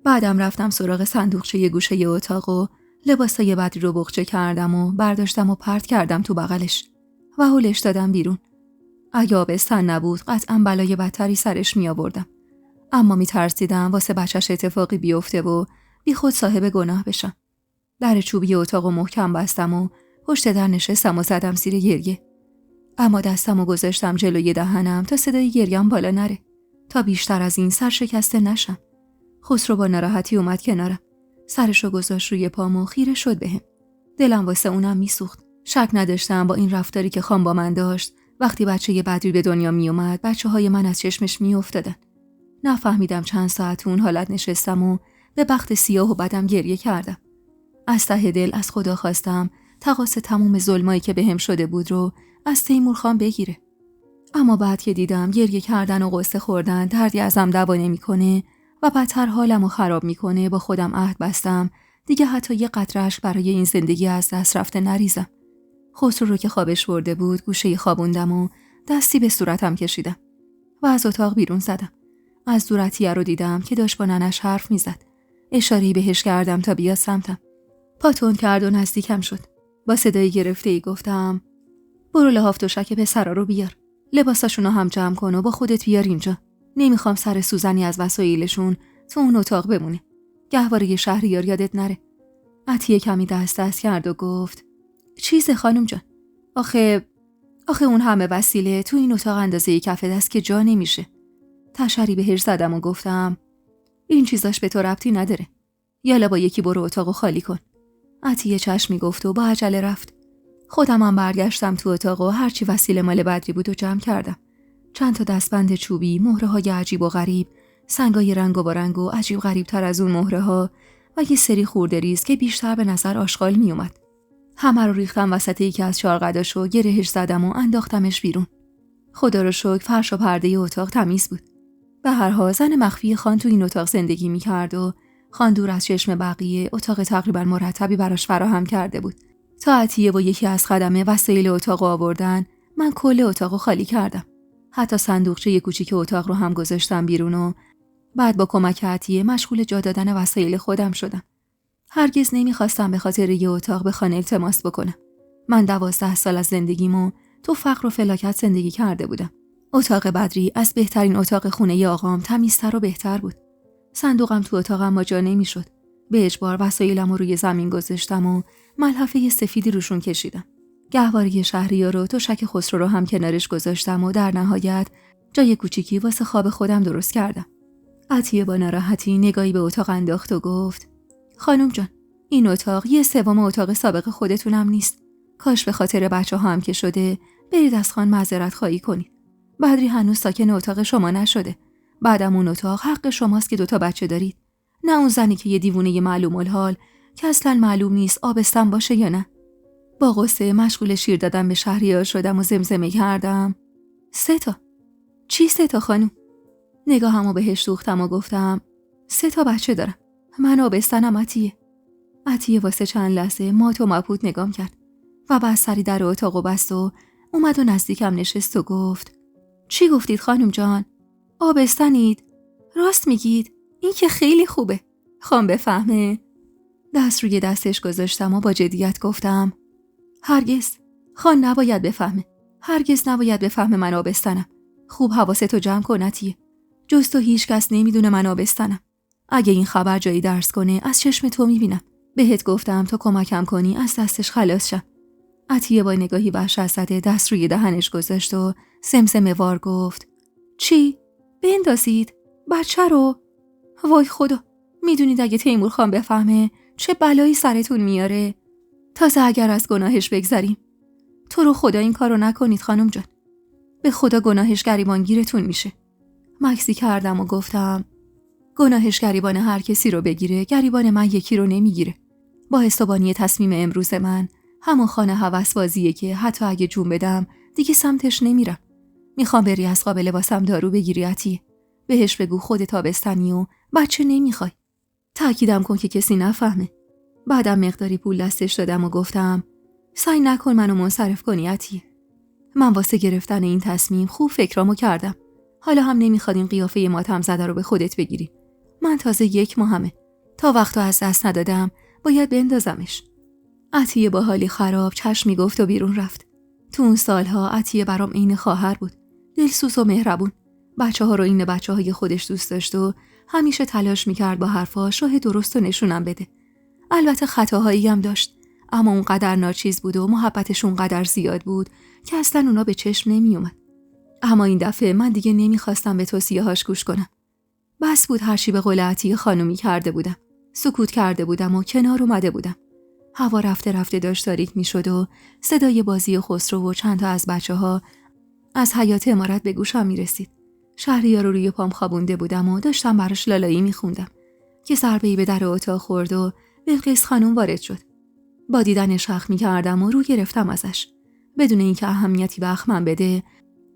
بعدم رفتم سراغ صندوقچه ی گوشه ی اتاق و لباسای بدری رو بغچه کردم و برداشتم و پرت کردم تو بغلش و هولش دادم بیرون. اگه آبستن نبود قطعاً بلای بدتری سرش می آوردم. اما می ترسیدم واسه بچه‌ش اتفاقی بیفته و بی خود صاحب گناه بشم. در چوبی اتاق و محکم بستم و پشت در نشستم و زدم زیر گریه. اما دستم و گذاشتم جلوی دهنم تا صدای گریم بالا نره، تا بیشتر از این سرشکسته نشم. خسرو با ناراحتی اومد کنارم. سرشو گذاشت روی پام و خیره شد بهم. دلم واسه اونم میسوخت. شک نداشتم با این رفتاری که خان با من داشت وقتی بچه بدری به دنیا می اومد بچه‌های من از چشمش می افتادن. نفهمیدم چند ساعت اون حالت نشستم و به بخت سیاه و بدم گریه کردم. از ته دل از خدا خواستم تقاص تموم ظلمایی که بهم شده بود رو از تیمور خان بگیره. اما بعد که دیدم گریه کردن و قصه خوردن دردی ازم دوا نمی‌کنه و بدتر حالمو خراب میکنه، با خودم عهد بستم دیگه حتی یه قطره اشک برای این زندگی از دست رفته نریزم. خسرو رو که خوابش برده بود گوشه خوابوندم و دستی به صورتم کشیدم و از اتاق بیرون زدم. از دور عطیه رو دیدم که داشت با ننش حرف میزد. اشاره‌ای بهش کردم تا بیاد سمتم. پاتون کرد و نزدیکم شد. با صدای گرفته‌ای گفتم برو لحاف تشک پسرا رو بیار. لباساشونو هم جمع کن و با خودت بیار اینجا. نمیخوام سر سوزنی از وسایلشون تو اون اتاق بمونه. گهواره شهریار یادت نره. عطیه کمی دست کرد و گفت چیزه خانم جان؟ آخه اون همه وسیله تو این اتاق اندازه کف دست که جا نمیشه. تشری بهش زدم و گفتم این چیزاش به تو ربطی نداره. یالا با یکی برو اتاقو خالی کن. عطیه چشمی گفت و با عجله رفت. خودم هم برگشتم تو اتاق و هرچی وسیله مال بدری بود و جمع کردم. چند تا دستبند چوبی، مهره‌های عجیب و غریب، سنگای رنگ و رنگ و عجیب غریب تر از اون مهره‌ها و یه سری خورده ریز که بیشتر به نظر آشغال می اومد. همه رو ریختم وسط یکی از چارقداشو، گرهش زدم و انداختمش بیرون. خدا رو شکر فرش و پرده اتاق تمیز بود. به هر حال زن مخفی خان تو این اتاق زندگی می‌کرد و خان دور از چشم بقیه اتاق تقریبا مرتبی براش فراهم کرده بود. تا عطیه با یکی از خدمه وسایل اتاق آوردن، من کل اتاقو خالی کردم. حتی صندوقچه کوچیک اتاق رو هم گذاشتم بیرون و بعد با کمک عطیه مشغول جا دادن وسایل خودم شدم. هرگز نمیخواستم به خاطر یه اتاق به خانه التماس بکنم. من 12 سال از زندگیمو تو فقر و فلاکت زندگی کرده بودم. اتاق بدری از بهترین اتاق خونه آقام تمیزتر و بهتر بود. صندوقم تو اتاقم ما جا نمیشد. به اجبار وسایلمو روی زمین گذاشتم و ملحفه سفیدی روشون کشیدم. گهواره شهریار و تشک خسرو رو هم کنارش گذاشتم و در نهایت جای کوچیکی واسه خواب خودم درست کردم. عطیه با ناراحتی نگاهی به اتاق انداخت و گفت خانم جان، این اتاق 1/3 اتاق سابق خودتونم نیست. کاش به خاطر بچه‌ها هم که شده برید از خان معذرت خواهی کنید. بدری هنوز ساکن اتاق شما نشده. بعدم اون اتاق حق شماست که 2 بچه دارید. نه اون زنی که یه دیوونه معلوم الحال که اصلا معلوم نیست آبستن باشه یا نه. با غصه مشغول شیر دادن به شهریار شدم و زمزمه کردم 3 چی 3 خانم؟ نگاهمو بهش دوختم و گفتم 3 بچه دارم. من آبستنم عطیه. عطیه واسه چند لحظه مات و مبهوت نگام کرد و بعد سری در اتاقو بست و اومد و نزدیکم نشست و گفت چی گفتید خانم جان؟ آبستنید؟ راست میگید؟ این که خیلی خوبه. خان بفهمه. دست روی دستش گذاشتم و با جدیت گفتم هرگز. خان نباید بفهمه. هرگز نباید بفهمه من آبستنم. خوب حواستو جمع کن عطیه. جز تو هیچ کس نمیدونه من آبستنم. اگه این خبر جایی درس کنه از چشم تو میبینم. بهت گفتم تو کمکم کنی از دستش خلاص شم. عطیه با نگاهی وحشت‌زده دست روی دهنش گذاشت و سمسمه وار گفت: چی؟ بندازید؟ بچه رو؟ وای خدا، میدونید اگه تیمور خان بفهمه چه بلایی سرتون میاره؟ تازه اگر از گناهش بگذریم. تو رو خدا این کارو نکنید خانم جان. به خدا گناهش گریبانگیرتون میشه. مکسی کردم و گفتم: گناهش گریبان هر کسی رو بگیره، گریبان من یکی رو نمیگیره. با حسابانی تصمیم امروز من همون خانه هوس‌بازیه که حتی اگه جون بدم دیگه سمتش نمیرم. میخوام بری از قابل لباسم دارو بگیری عطیه. بهش بگو خودت تابستنی و بچه نمیخوای. تأکیدم کن که کسی نفهمه. بعدم مقداری پول دستش دادم و گفتم: سعی نکن منو منصرف کنی عطیه. من واسه گرفتن این تصمیم خوب فکرامو کردم. حالا هم نمیخواد این قیافه ماتم زده رو به خودت بگیری. من تازه 1 ماهمه. تا وقتو از دست ندادم باید بندازمش. عطیه با حالی خراب چشمی گفت و بیرون رفت. تو اون سالها عطیه برام عین خواهر بود. دلسوز و مهربون. بچه‌ها رو این بچه‌های خودش دوست داشت و همیشه تلاش میکرد با حرفاش راه درست رو نشونم بده. البته خطاهایی هم داشت، اما اونقدر ناچیز بود و محبتش اونقدر زیاد بود که اصلا اونا به چشم نمیومد. اما این دفعه من دیگه نمیخواستم به توصیه‌هاش گوش کنم. بس بود هرچی به قول عطیه خانومی کرده بودم. سکوت کرده بودم و کنار اومده بودم. هوا رفته رفته داشت تاریک میشد و صدای بازی خسرو و چند تا از بچه‌ها از حیاط عمارت به گوشم میرسید. شهریار رو روی پام خوابونده بودم و داشتم براش لالایی میخوندم که ضربه‌ای به در اتاق خورد و بلقیس خانم وارد شد. با دیدنش حق میکردم و رو گرفتم ازش. بدون اینکه اهمیتی به اخمم بده،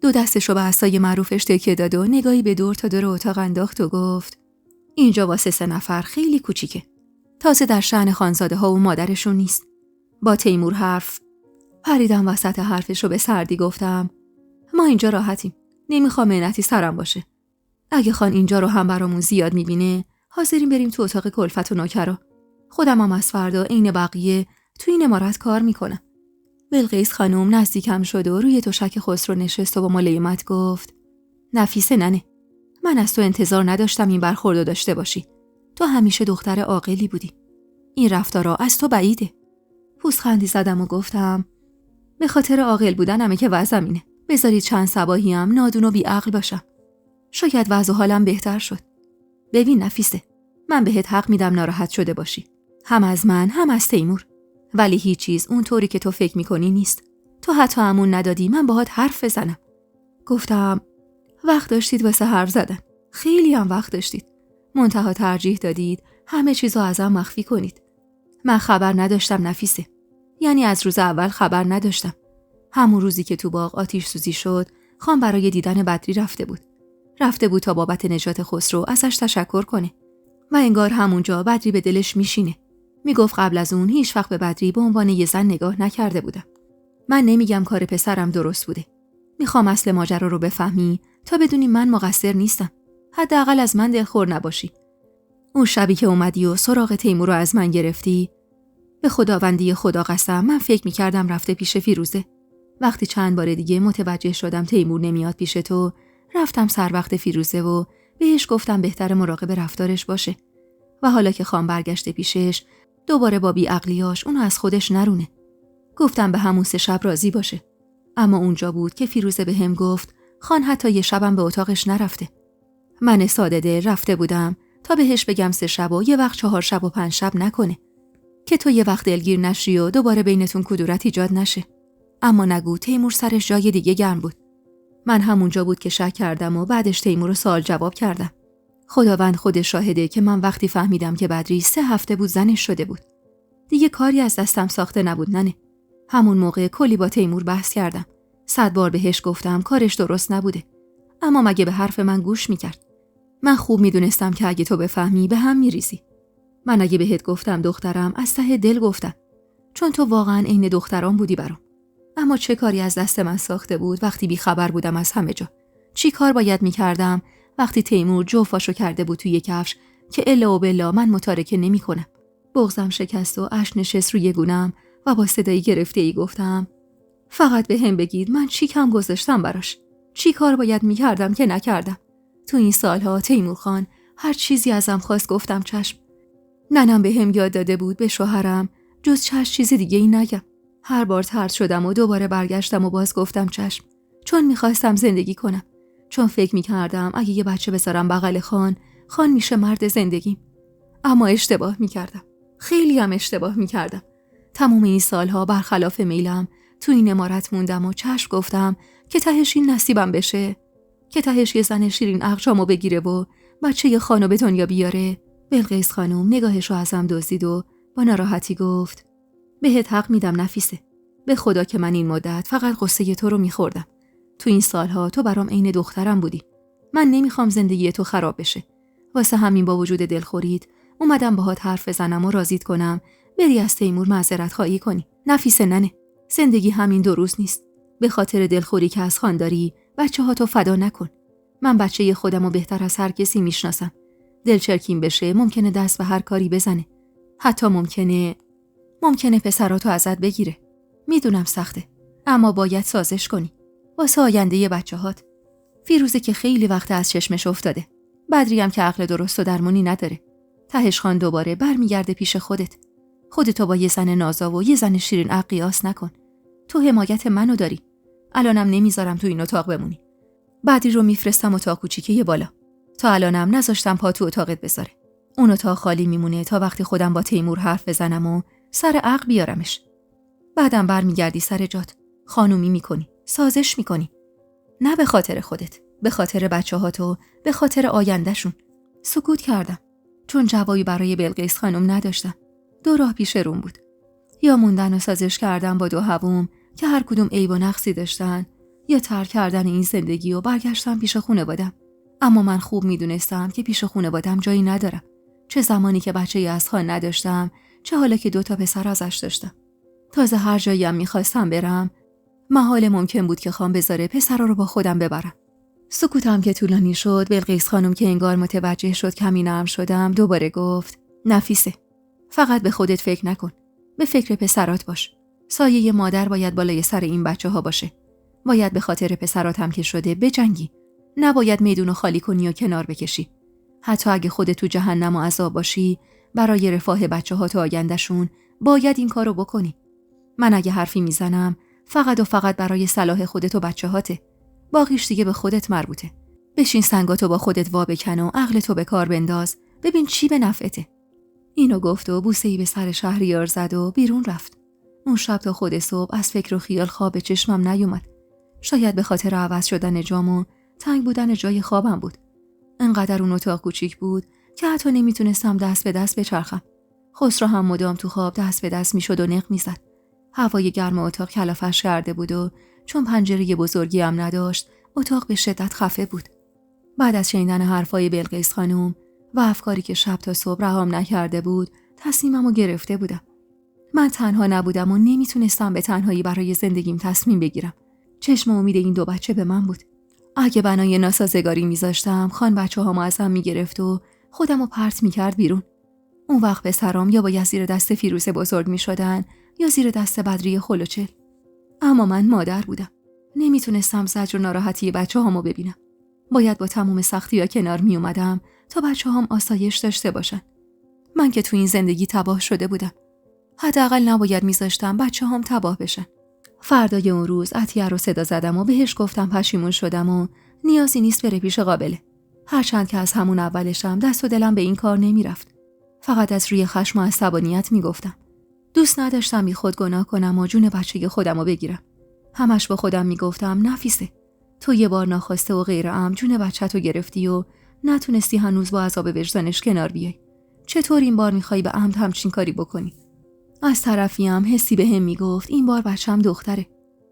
2 دستشو به عصای معروفش تکیه داد و نگاهی به دور تا دور اتاق انداخت و گفت: اینجا واسه 3 نفر خیلی کوچیکه. تازه در شأن خانزاده ها و مادرشون نیست. با تیمور حرف پریدم وسط حرفشو به سردی گفتم: ما اینجا راحتیم. نمیخوام منتی سرم باشه. اگه خان اینجا رو هم برامون زیاد میبینه، حاضریم بریم تو اتاق کلفت و نوکرا. خودم هم از فردا عین بقیه تو این عمارت کار میکنم. بلقیس خانم نزدیکم شد و روی تشک خسرو نشست و با ملایمت گفت: نفیسه ننه، من از تو انتظار نداشتم این برخوردو داشته باشی. تو همیشه دختر عاقلی بودی. این رفتارا از تو بعیده. پوزخندی زدم و گفتم: به خاطر عاقل بودنمه که وضعم اینه. بذارید چند صباحی هم نادون و بیعقل باشم. شاید وضع و حالم بهتر شد. ببین نفیسه، من بهت حق میدم ناراحت شده باشی. هم از من هم از تیمور. ولی هیچ چیز اونطوری که تو فکر میکنی نیست. تو حتی همون ندادی من باهات حرف بزنم. گفتم: وقت داشتید واسه حرف زدن. خیلی هم وقت داشتید. منتها ترجیح دادید همه چیزو ازم مخفی کنید. من خبر نداشتم نفیسه. یعنی از روز اول خبر نداشتم. همون روزی که تو باغ آتش سوزی شد، خان برای دیدن بدری رفته بود. رفته بود تا بابت نجات خسرو ازش تشکر کنه. و انگار همونجا بدری به دلش میشینه. میگفت قبل از اون هیچ وقت به بدری به عنوان یه زن نگاه نکرده بودم. من نمیگم کار پسرم درست بوده. میخوام اصل ماجرا رو بفهمی تا بدونی من مقصر نیستم. حداقل از من دلخور نباشی. اون شبی که اومدی و سراغ تیمور رو از من گرفتی، به خداوندی خدا قسم من فکر میکردم رفته پیش فیروزه. وقتی چند بار دیگه متوجه شدم تیمور نمیاد پیش تو، رفتم سر وقت فیروزه و بهش گفتم بهتر مراقب رفتارش باشه. و حالا که خان برگشته پیشش، دوباره با بی‌عقلیاش اونو از خودش نرونه. گفتم به همون 3 شب راضی باشه. اما اونجا بود که فیروزه بهم گفت خان حتی یه شبم به اتاقش نرفته. من ساده دل رفته بودم تا بهش بگم 3 شب و یه وقت 4 شب و 5 شب نکنه. که تو یه وقت دلگیر نشی و دوباره بینتون کدورت ایجاد نشه. اما نگو تیمور سرش جای دیگه گرم بود. من همونجا بود که شک کردم و بعدش تیمور رو سوال جواب کردم. خداوند خودش شاهده که من وقتی فهمیدم که بدری 3 هفته بود زنش شده بود. دیگه کاری از دستم ساخته نبود ننه. همون موقع کلی با تیمور بحث کردم. 100 بار بهش گفتم کارش درست نبوده. اما مگه به حرف من گوش میکرد؟ من خوب میدونستم که اگه تو بفهمی به هم میریزی. من اگه بهت گفتم دخترم از ته دل گفتم. چون تو واقعا عین دخترام بودی برام. اما چه کاری از دست من ساخته بود وقتی بی خبر بودم از همه جا؟ چی کار باید میکردم وقتی تیمور جوفاشو کرده بود توی کفش که الا و بلا من متارکه نمیکنم؟ بغضم شکست و اشک نشست روی گونم و با صدایی گرفته‌ای گفتم: فقط به هم بگید من چی کم گذاشتم براش. چی کار باید میکردم که نکردم. تو این سالها تیمور خان هر چیزی ازم خواست گفتم چشم. ننم به هم یاد داده بود به شوهرم جز چشم چیزی دیگه ای نگم. هر بار طرد شدم و دوباره برگشتم و باز گفتم چشم. چون میخواستم زندگی کنم. چون فکر میکردم اگه یه بچه بذارم بغل خان میشه مرد زندگیم. اما اشتباه میکردم. خیلی هم اشتباه میکردم. تمام این سالها برخلاف میلم تو این عمارت موندم و چشم گفتم که تهش این نصیبم بشه. که تهش یه زن شیرین اقشامو بگیره و بچه خانو به دنیا بیاره. بلقیس خانم نگاهش رو ازم دزدید و با ناراحتی گفت بهت حق میدم نفیسه. به خدا که من این مدت فقط قصه تو رو میخوردم. تو این سالها تو برام عین دخترم بودی. من نمیخوام زندگی تو خراب بشه. واسه همین با وجود دلخورید اومدم باهات حرف بزنم و راضیت کنم بری از تیمور معذرت خواهی کنی. نفیسه ننه. زندگی همین 2 روز نیست. به خاطر دلخوری که از خان داری بچه‌هاتو فدا نکن. من بچه خودمو بهتر از هر کسی میشناسم. دلچرکین بشه ممکنه دست به هر کاری بزنه. حتی ممکنه پسراتو ازت بگیره. میدونم سخته. اما باید سازش کنی. واسه آینده بچه‌هات. فیروزه که خیلی وقت از چشمش افتاده. بدری هم که عقل درست و درمونی نداره. تهش خان دوباره برمیگرده پیش خودت. خودتو با یه زن نازا و یه زن شیرین عقل قیاس نکن. تو حمایت منو داری. الانم نمیذارم تو این اتاق بمونی. بدری رو میفرستم اتاق کوچیکه بالا. تا الانم نذاشتم پا تو اتاقت بذاره. اون اتاق خالی میمونه تا وقتی خودم با تیمور حرف بزنم و سر عقل بیارمش. بعدم برمیگردی سر جات. خانومی میکنی. سازش میکنی. نه به خاطر خودت. به خاطر بچه‌هات و به خاطر آیندهشون. سکوت کردم. چون جوابی برای بلقیس خانم نداشتم. 2 راه پیش روم بود. یا موندن و سازش کردم با 2 هووم که هر کدوم عیب و نقصی داشتن، یا ترک کردن این زندگی و برگشتم پیش خانواده‌ام. اما من خوب میدونستم که پیش خانواده‌ام جایی ندارم. چه زمانی که بچه‌ای از خان نداشتم، چه حالا که 2 تا پسر ازش داشتم. تازه هر جایی هم میخواستم برم، محال ممکن بود که خان بذاره پسرا رو با خودم ببرم. سکوتم که طولانی شد، بلقیس خانم که انگار متوجه شد کمی نرم شدم دوباره گفت نفیسه، فقط به خودت فکر نکن. به فکر پسرات باش. سایه مادر باید بالای سر این بچه‌ها باشه. باید به خاطر پسرات هم که شده بجنگی. نباید میدونو خالی کنی و کنار بکشی. حتی اگه خودت تو جهنم و عذاب باشی، برای رفاه بچه‌هات و آینده‌شون باید این کارو بکنی. من اگه حرفی میزنم فقط و فقط برای صلاح خودت و بچه‌هاته. باقیش دیگه به خودت مربوطه. بشین سنگاتو با خودت وا بکن و عقلتو به کار بنداز، ببین چی به نفعته. اینو گفت و بوسه‌ای به سر شهریار زد و بیرون رفت. اون شب تا خود صبح از فکر و خیال خواب به چشمم نیومد. شاید به خاطر عوض شدن جام و تنگ بودن جای خوابم بود. انقدر اون اتاق کوچیک بود که حتی نمیتونستم دست به دست بچرخم. خسرو هم مدام تو خواب دست به دست میشد و نق میزد. هوای گرم اتاق کلافش کرده بود و چون پنجره بزرگی هم نداشت، اتاق به شدت خفه بود. بعد از شنیدن حرفای بلقیس خانم و افکاری که شب تا صبح رهام نکرده بود، تصمیممو گرفته بودم. من تنها نبودم و نمیتونستم به تنهایی برای زندگیم تصمیم بگیرم. چشم امید این 2 بچه به من بود. اگه بنای ناسازگاری میذاشتم، خان بچه‌هامو ازم میگرفت و خودمو پرت میکرد بیرون. اون وقت پسرام یا باید زیر دست فیروزه بزرگ میشدن یا زیر دست بدری خلوچل. اما من مادر بودم. نمیتونستم زجر و ناراحتی بچه‌هامو ببینم. باید با تمام سختی‌ها کنار میومدم تا بچه‌هام آسایش داشته باشن. من که تو این زندگی تباه شده بودم. حداقل نباید میذاشتم بچه‌هام تباه بشن. فردای اون روز عطیه رو صدا زدم و بهش گفتم پشیمون شدم و نیازی نیست بره پیش قابله. هرچند که از همون اولشم دست و دلم به این کار نمیرفت. فقط از روی خشم و عصبانیت میگفتم. دوست نداشتم بی خود گناه کنم و جون بچه خودم رو بگیرم. همش با خودم میگفتم نفیسه، تو یه بار ناخواسته و غیر عمد جون بچه‌تو گرفتی و نتونستی هنوز با عذاب وجدانش کنار بیای. چطور این بار میخوای به عمد همچین کاری بکنی؟ از طرفی هم حسی بهم میگفت این بار بچه‌م دختره.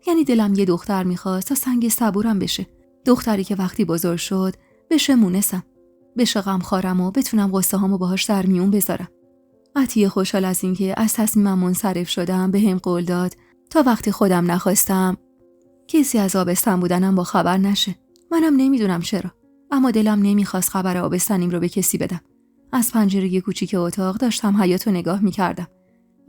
یعنی دلم یه دختر میخواست تا سنگ صبورم بشه. دختری که وقتی بزرگ شد بشه مونسم، بشه غمخوارم و بتونم قصه هامو باهاش در میون بذارم. عطیه خوشحال از اینکه از تصمیمم منصرف شدم بهم قول داد تا وقتی خودم نخواستم کسی از آبستن بودنم با خبر نشه. منم نمیدونم چرا، اما دلم نمیخواست خبر آبستنیم رو به کسی بدم. از پنجره کوچیک اتاق داشتم حیاطو نگاه میکردم.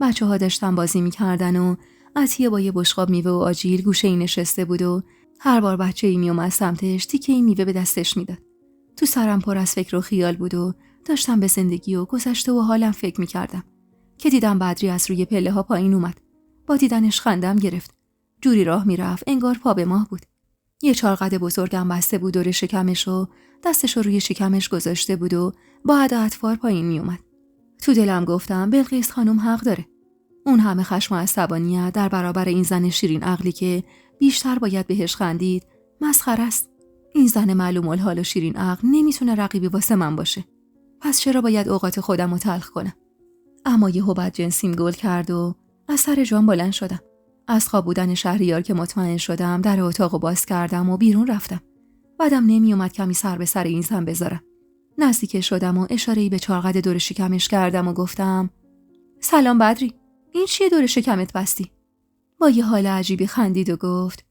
بچه‌ها داشتن بازی میکردن و عطیه با یه بشقاب میوه و آجیل گوشه‌ای نشسته بود و هر بار بچه‌ای میومد سمتش تیکه‌ای میوه به دستش میداد. تو سرم پر از فکر و خیال بود و داشتم به زندگی و گذشته و حالم فکر میکردم که دیدم بدری از روی پله ها پایین اومد. با دیدنش خندم گرفت. جوری راه میرفت انگار پا به ماه بود. یه چارقد بزرگم بسته بود دور شکمش و دستش رو روی شکمش گذاشته بود و با ادا اطفار پایین میومد. تو دلم گفتم بلقیس خانم حق داره. اون همه خشم و عصبانیت در برابر این زن شیرین عقلی که بیشتر باید بهش خندید مسخره است. این زن معلوم الحال و شیرین عقل نمیتونه رقیبی واسه من باشه. پس چرا باید اوقات خودم رو تلخ کنم؟ اما یهو بدجنسیم گل کرد و از سر جام بلند شدم. از خواب بودن شهریار که مطمئن شدم در اتاقو باز کردم و بیرون رفتم. بعدم نمی اومد کمی سر به سر این زن بذارم. نزدیک شدم و اشاره‌ای به چارقد دور شکمش کردم و گفتم سلام بدری، این چیه دور شکمت بستی؟ با یه حال عجیبی خندید و گفت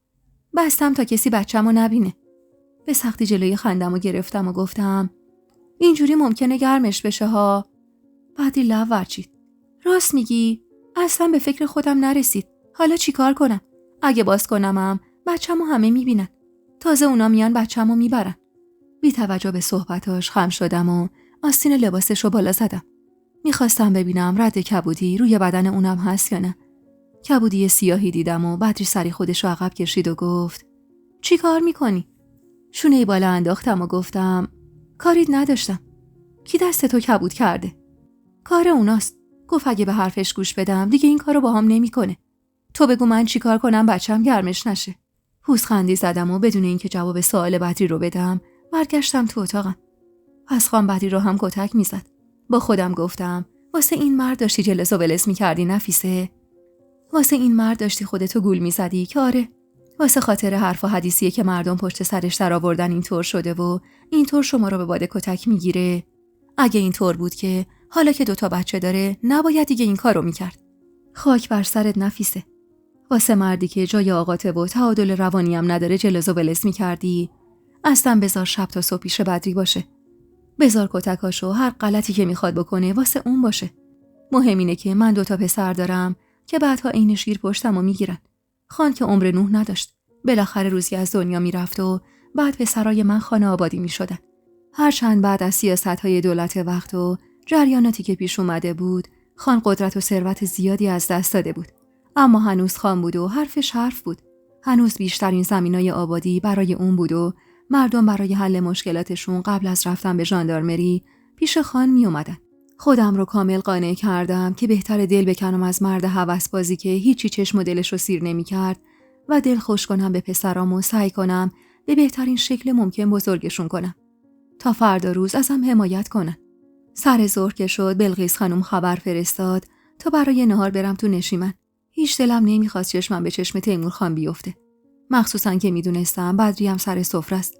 بستم تا کسی بچه‌مو نبینه. به سختی جلوی خندمو گرفتم و گفتم اینجوری ممکنه گرمش بشه ها. بدری لب ورچید. راست میگی؟ اصلا به فکر خودم نرسید. حالا چیکار کنم؟ اگه باز کنمم بچه‌مو همه میبینن. تازه اونا میان بچه‌مو میبرن. بی توجه به صحبتاش خم شدم و آستین لباسش رو بالا زدم. میخواستم ببینم رد کبودی روی بدن اونم هست یا نه. کبودی سیاهی دیدم و بدری سری خودش رو عقب کشید و گفت چی کار میکنی؟ شونه بالا انداختم و گفتم کاری نداشتم. کی دست تو کبود کرده؟ کار اوناست. گفت اگه به حرفش گوش بدم دیگه این کارو با هم نمیکنه. تو بگو من چی کار کنم بچم گرمش نشه. پوزخندی زدم و بدون اینکه جواب سوال بدری رو بدم برگشتم تو اتاقم. پس خان بدری رو هم کتک میزد. با خودم گفتم واسه این مرد داشتی جلس و ولس میکردی نفیسه؟ واسه این مرد داشتی خودتو گول میزدی که آره؟ واسه خاطر حرف و حدیثیه که مردم پشت سرش در آوردن اینطور شده و اینطور شما رو به باد کتک میگیره؟ اگه اینطور بود که حالا که 2 بچه داره نباید دیگه این کارو میکرد. خاک بر سرت نفیسه. واسه مردی که جای آقاته و تعادل روانی هم نداره جلز و ولس میکردی؟ اصلا بذار شب تا صبح پیش بدری باشه. بذار کتکاشو هر غلطی که میخواد بکنه واسه اون باشه. مهم اینه که من 2 پسر دارم که بعدها عین شیر پشتمو میگیرن. خان که عمر نوح نداشت. بالاخره روزی از دنیا میرفت و بعد پسرای من خانه آبادی میشدن. هرچند بعد از سیاست‌های دولت وقت و جریاناتی که پیش اومده بود، خان قدرت و ثروت زیادی از دست داده بود. اما هنوز خان بود و حرفش حرف بود. هنوز بیشترین زمینای آبادی برای اون بود و مردم برای حل مشکلاتشون قبل از رفتن به ژاندارمری پیش خان می اومدن. خودم رو کامل قانع کردم که بهتر دل بکنم از مرد هوسبازی که هیچی چشم و دلش رو سیر نمی کرد و دل خوش کنم به پسرام و سعی کنم به بهترین شکل ممکن بزرگشون کنم تا فردا روز ازم حمایت کنن. سر ظهر که شد بلقیس خانم خبر فرستاد تا برای نهار برم تو نشیمن. هیچ دلم نمیخواست چشمم به چشم تیمور خان بیفته. مخصوصا که میدونستم بدری هم سر سفره است.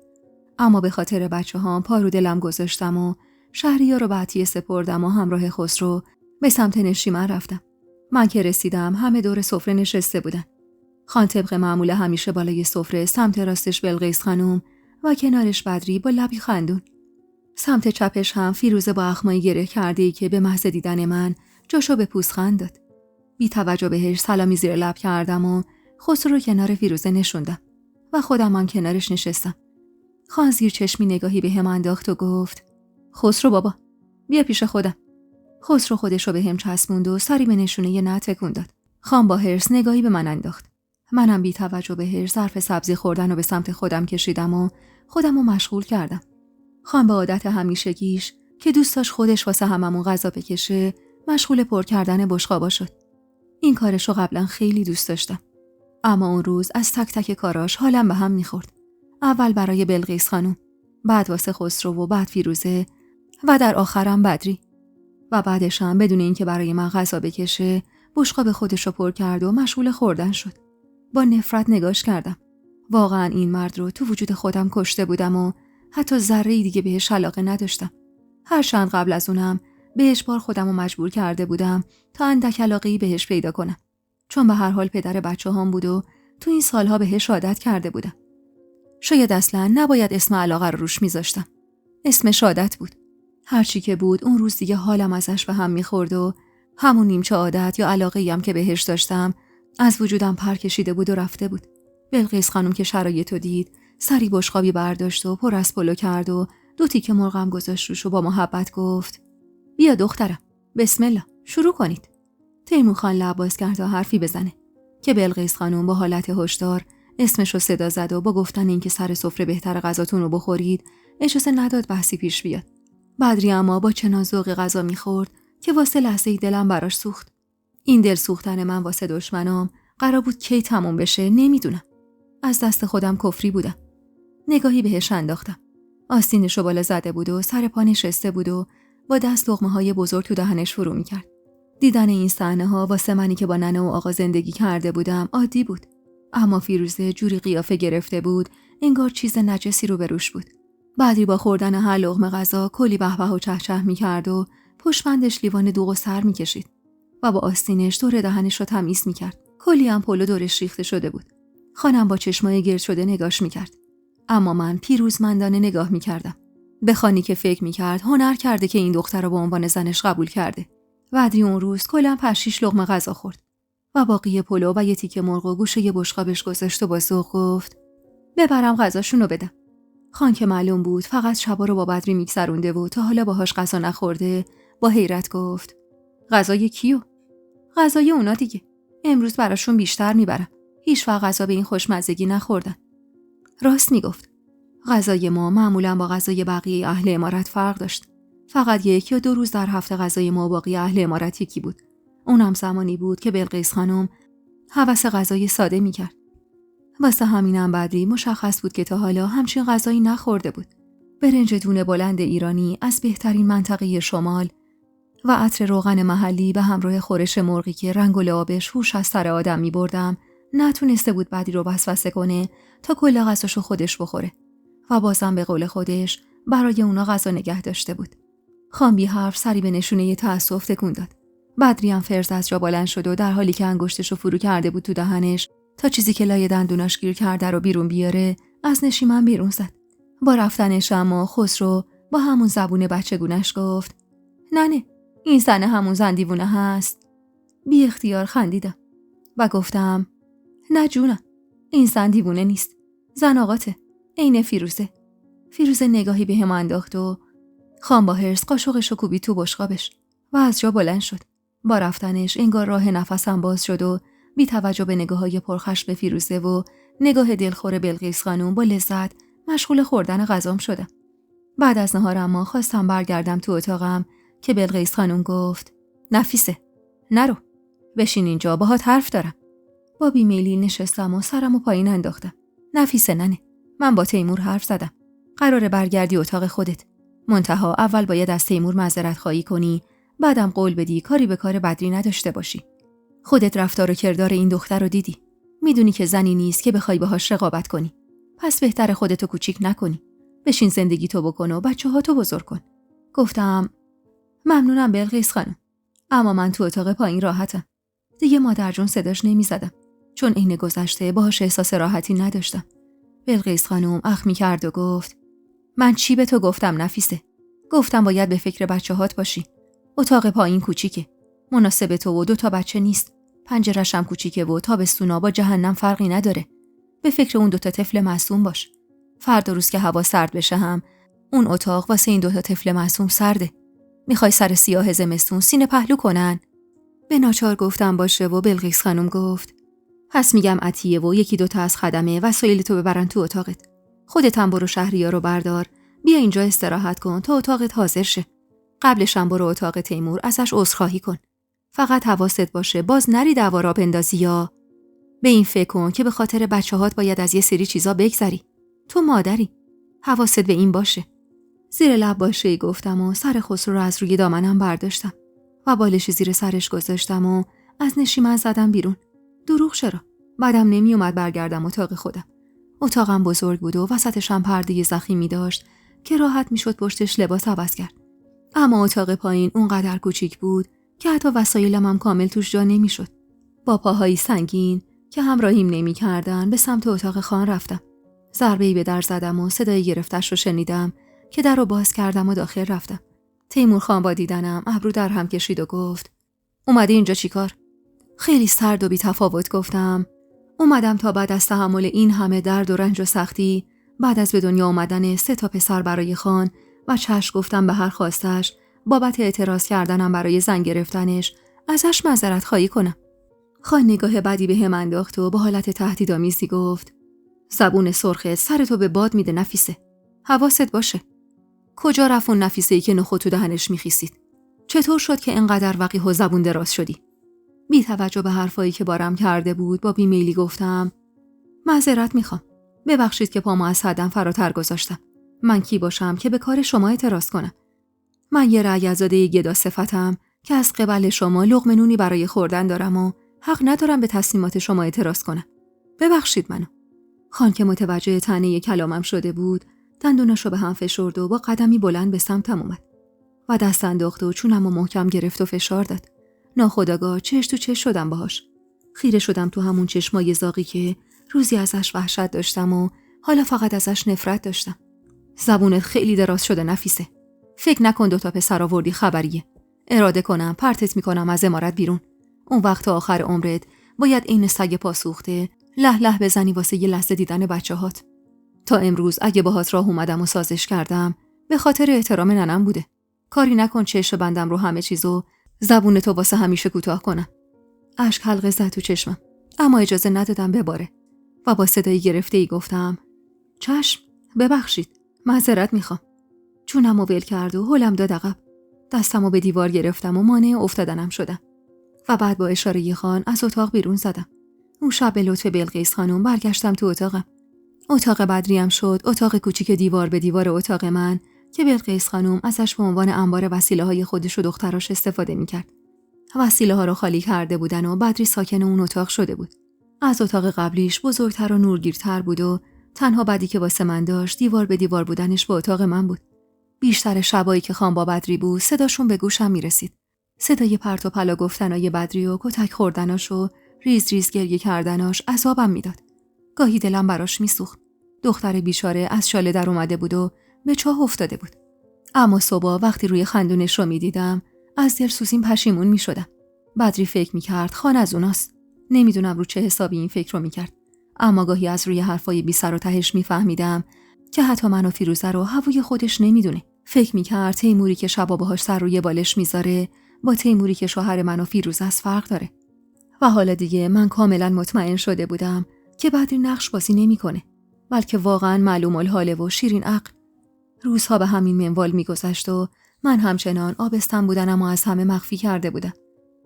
اما به خاطر بچه‌هام پا رو دلم گذاشتم و شهریار رو به عطیه سپردم و همراه خسرو به سمت نشیمن رفتم. من که رسیدم همه دور سفره نشسته بودن. خان طبق معمول همیشه بالای سفره سمت راستش بلقیس خانم و کنارش بدری با لبی خندون. سمت چپش هم فیروزه با اخمایی گره کرده‌ای که به محض دیدن من جاشو به پوزخند داد. بی توجه بهش سلامی زیر لب کردم و خسرو رو کنار فیروزه نشوندم و خودم هم کنارش نشستم. خان زیر چشمی نگاهی به هم انداخت و گفت خسرو بابا بیا پیش خودم. خسرو خودش رو به هم چسبوند و سری به نشونه نه تکون داد. خان با حرص نگاهی به من انداخت. منم بی توجه بهش ظرف سبزی خوردن رو به سمت خودم کشیدم و خودم رو مشغول کردم. خان با عادت همیشگیش که دوست داشت خودش واسه هممون غذا بکشه مشغول پر کردن بشقابا شد. این کارشو قبلا خیلی دوست داشتم. اما اون روز از تک تک کاراش حالم به هم میخورد. اول برای بلقیس خانم، بعد واسه خسرو و بعد فیروزه و در آخرم بدری. و بعدش هم بدون اینکه برای من غذا بکشه بشقاب خودشو پر کرد و مشغول خوردن شد. با نفرت نگاش کردم. واقعا این مرد رو تو وجود خودم کشته بودم و حتی ذره‌ای دیگه بهش علاقه نداشتم. هرچند قبل از اونم بهش بار خودم رو مجبور کرده بودم تا اندک علاقه‌ای بهش پیدا کنم. چون به هر حال پدر بچه‌هام بود و تو این سالها بهش عادت کرده بودم. شاید اصلا نباید اسم علاقه رو روش میذاشتم. اسمش عادت بود. هرچی که بود اون روز دیگه حالم ازش به هم میخورد و همون نیمچه عادت یا علاقه‌ای هم که بهش داشتم از وجودم پر کشیده بود و رفته بود. بلقیس خانم که شرایطو دید، سری بشقابی برداشت و پر از پلو کرد و 2 تیکه مرغم گذاشت روش و با محبت گفت: بیا دخترم، بسم الله، شروع کنید. تیمور خان لب باز کرد تا حرفی بزنه که بلقیس خانم با حالت هشدار اسمش رو صدا زد و با گفتن اینکه سر سفره بهتر غذاتون رو بخورید اجازه نداد بحثی پیش بیاد. بدری اما با چنان ذوق غذا میخورد که واسه لحظه‌ای دلم براش سوخت. این دل سوختن من واسه دشمنام قرار بود کی تموم بشه نمیدونم. از دست خودم کفری بودم. نگاهی بهش انداختم. آستینش رو بالا زده بود و سر پا نشسته بود و با دست لقمه‌های بزرگ تو دهنش فرو می‌کرد. دیدن این صحنه‌ها واسه منی که با ننه و آقا زندگی کرده بودم عادی بود. اما فیروزه جوری قیافه گرفته بود انگار چیز نجسی رو به روش بود. بعدی با خوردن هر لقمه غذا کلی بهبه و چهچه می‌کرد و پشتبندش لیوان دوغ و سر می‌کشید و با آستینش دور دهنش رو تمیز می‌کرد. کلی امپولو دورش ریخته شده بود. خانم با چشمای گرد شده نگاش می‌کرد. اما من پیروزمندانه نگاه می‌کردم. به خانی که فکر می‌کرد هنر کرده که این دختر رو به عنوان زنش قبول کرده. بعدی اون روز کلاً 5-6 لقمه غذا خورد و باقی پلو و یه تیکه مرغ و گوشه بشقابش گذاشت و با ذوق گفت: ببرم غذاشونو بدم. خان که معلوم بود فقط شبا رو با بدری میگذرونده و تا حالا باهاش غذا نخورده، با حیرت گفت: غذای کیو؟ غذای اونا دیگه. امروز براشون بیشتر میبرم. هیچ وقت غذا به این خوشمزگی نخوردن. راست میگفت. غذای ما معمولاً با غذای بقیه اهل امارت فرق داشت. فقط 1 یا 2 روز در هفته غذای ما باقی اهل امارت یکی بود. اونم زمانی بود که بلقیس خانم هوس غذای ساده میکرد. واسه همینم بدری مشخص بود که تا حالا همچین غذایی نخورده بود. برنج دونه بلند ایرانی از بهترین منطقه شمال و عطر روغن محلی به همراه خورش مرغی که رنگ و لعابش هوش از سر آدم میبردم نتونسته بود بدری رو وسوسه کنه تا کل غذاشو خودش بخوره و بازم به قول خودش برای اونا غذا نگه داشته بود. خان بی حرف سری به نشونه تأسف تکون داد. بدری هم فرز از جا بلند شد و در حالی که انگشتشو فرو کرده بود تو دهنش تا چیزی که لای دندوناش گیر کرده رو بیرون بیاره از نشیمن بیرون زد. با رفتنش اما خسرو با همون زبون بچگونش گفت: ننه، این زن همون زن دیوونه هست. بی اختیار خندیدم و گفتم: نه جونم، این زن دیوونه نیست. زن آقاته، عین فیروزه. فیروزه نگاهی به هم انداخت و خان با حرص قاشقشو کوبید تو بشقابش و از جا بلند شد. با رفتنش انگار راه نفسم باز شد و بی توجه به نگاه‌های پرخشم فیروزه و نگاه دلخور بلقیس خانم با لذت مشغول خوردن غذام شدم. بعد از نهار اما خواستم برگردم تو اتاقم که بلقیس خانم گفت: نفیسه، نرو، بشین اینجا، باهات حرف دارم. با بیمیلی نشستم و سرمو پایین انداختم. نفیسه ننه، من با تیمور حرف زدم. قراره برگردی اتاق خودت. منتها اول باید از تیمور معذرت خواهی کنی، بعدم قول بدی کاری به کار بدری نداشته باشی. خودت رفتار و کردار این دختر رو دیدی. میدونی که زنی نیست که بخوای باهاش رقابت کنی. پس بهتره خودتو کوچیک نکنی. بشین زندگی تو بکن و بچه‌هاتو بزرگ کن. گفتم: ممنونم بلقیس خانم، اما من تو اتاق پایین راحتم. دیگه مادر جون صداش نمیزدم چون عین گذشته باهاش احساس راحتی نداشتم. بلقیس خانم اخ می‌کرد و گفت: من چی به تو گفتم نفیسه؟ گفتم باید به فکر بچه‌هات باشی. اتاق پایین کوچیکه. مناسب تو و 2 تا بچه نیست. پنجره‌ش هم کوچیکه و تابستونا با جهنم فرقی نداره. به فکر اون 2 تا طفل معصوم باش. فردا روز که هوا سرد بشه هم اون اتاق واسه این 2 تا طفل معصوم سرده. میخوای سر سیاه زمستون سینه پهلو کنن؟ به ناچار گفتم باشه و بلقیس خانم گفت: پس میگم عطیه و 1-2 تا از خدمه وسایل تو ببرن تو اتاقت. خودت هم برو شهریار رو بردار، بیا اینجا استراحت کن تا اتاقت حاضر شه. قبلش هم برو اتاق تیمور ازش عذرخواهی کن. فقط حواست باشه باز نری دعوا را بندازی یا به این فکر کن که به خاطر بچه‌هات باید از یه سری چیزا بگذری. تو مادری. حواست به این باشه. زیر لب باشه گفتم و سر خسرو رو از روی دامنم برداشتم و بالش زیر سرش گذاشتم و از نشیمن زدم بیرون. دروغ چرا؟ بعدم نمی اومد برگردم اتاق خودم. اتاقم بزرگ بود و وسطش هم پرده ضخیمی داشت که راحت میشد پشتش لباس عوض کرد. اما اتاق پایین اونقدر کوچیک بود که حتی وسایلم هم کامل توش جا نمیشد. با پاهایی سنگین که همراهیم نمی‌کردن به سمت اتاق خان رفتم. ضربه‌ای به در زدم و صدای گرفتش رو شنیدم که در رو باز کردم و داخل رفتم. تیمور خان با دیدنم ابرو در هم کشید و گفت: اومدی اینجا چیکار؟ خیلی سرد و بی تفاوت گفتم. اومدم تا بعد از تحمل این همه درد و رنج و سختی، بعد از به دنیا آمدن 3 پسر برای خان و چشم گفتم به هر خواستش، بابت اعتراض کردنم برای زن گرفتنش، ازش معذرت خواهی کنم. خان نگاه بدی به هم انداخت و با حالت تهدیدآمیزی گفت: زبون سرخت سرتو به باد میده نفیسه. حواست باشه. کجا رفت اون نفیسه‌ای که نخود تو دهنش میخیسید؟ چطور شد که انقدر وقیح و زبون دراز شدی؟ بی توجه به حرفایی که بارم کرده بود با بیمیلی گفتم: معذرت میخوام. ببخشید که پامو از حدم فراتر گذاشتم. من کی باشم که به کار شما اعتراض کنم؟ من یه رعیت‌زاده گدا صفتم که از قبل شما لقمه نونی برای خوردن دارم و حق ندارم به تصمیمات شما اعتراض کنم. ببخشید منو. خان که متوجه طعنه کلامم شده بود، دندوناشو به هم فشرد و با قدمی بلند به سمتم اومد و دست انداخت و چونمو محکم گرفت و فشار داد. ناخودآگاه چش تو چش شدم باهاش. خیره شدم تو همون چشمای زاغی که روزی ازش وحشت داشتم و حالا فقط ازش نفرت داشتم. زبونت خیلی دراز شده نفیسه. فکر نکن 2 پسر آوردی خبریه. اراده کنم پرتت میکنم از عمارت بیرون. اون وقت آخر عمرت باید عین سگ پاسوخته له له بزنی واسه یه لحظه دیدن بچه‌هات. تا امروز اگه باهات راه اومدم و سازش کردم به خاطر احترام ننم بوده. کاری نکن چشم بندم رو همه چیزو زبونتو واسه همیشه کوتاه کنم. اشک حلقه زد تو چشمم، اما اجازه ندادم بباره و با صدای گرفته‌ای گفتم: چشم، ببخشید، معذرت میخوام. جونمو ول کرد و هلم داد عقب. دستمو به دیوار گرفتم و مانع افتادنم شدم و بعد با اشاره خان از اتاق بیرون زدم. اون شب به لطف بلقیس خانم برگشتم تو اتاقم. اتاق بدریم شد، اتاق کوچیک دیوار به دیوار اتاق من که بلقیس خانم ازش به عنوان انبار وسیله‌های خودش و دختراش استفاده میکرد. وسیله‌ها رو خالی کرده بودن و بدری ساکن اون اتاق شده بود. از اتاق قبلیش بزرگتر و نورگیرتر بود و تنها بدی که واسه من داشت دیوار به دیوار بودنش با اتاق من بود. بیشتر شبایی که خان با بدری بود صداشون به گوشم میرسید. صدای پرت و پلا گفتنای بدری و کتک خوردناش و ریز ریز گریه کردناش عذابم میداد. گاهی دلم براش میسوخت. دختر بیچاره از شاله در اومده بود و به چاه افتاده بود. اما صبح وقتی روی خندونش رو میدیدم از دلسوزیم پشیمون میشدم. بدری فکر میکرد خان از اوناست. نمیدونم رو چه حسابی این فکر رو میکرد. اما گاهی از روی حرفای بی سر و تهش میفهمیدم که حتی من و فیروزه رو هوای خودش نمیدونه. فکر میکرد تیموری که شبا باهاش سر روی بالش میذاره با تیموری که شوهر من و فیروزه است فرق داره. و حالا دیگه من کاملا مطمئن شده بودم که بدری نقش بازی نمیکنه، بلکه واقعا معلوم الحاله و شیرین عقل. روزها به همین منوال میگذشت و من همچنان آبستن بودنم و از همه مخفی کرده بودم.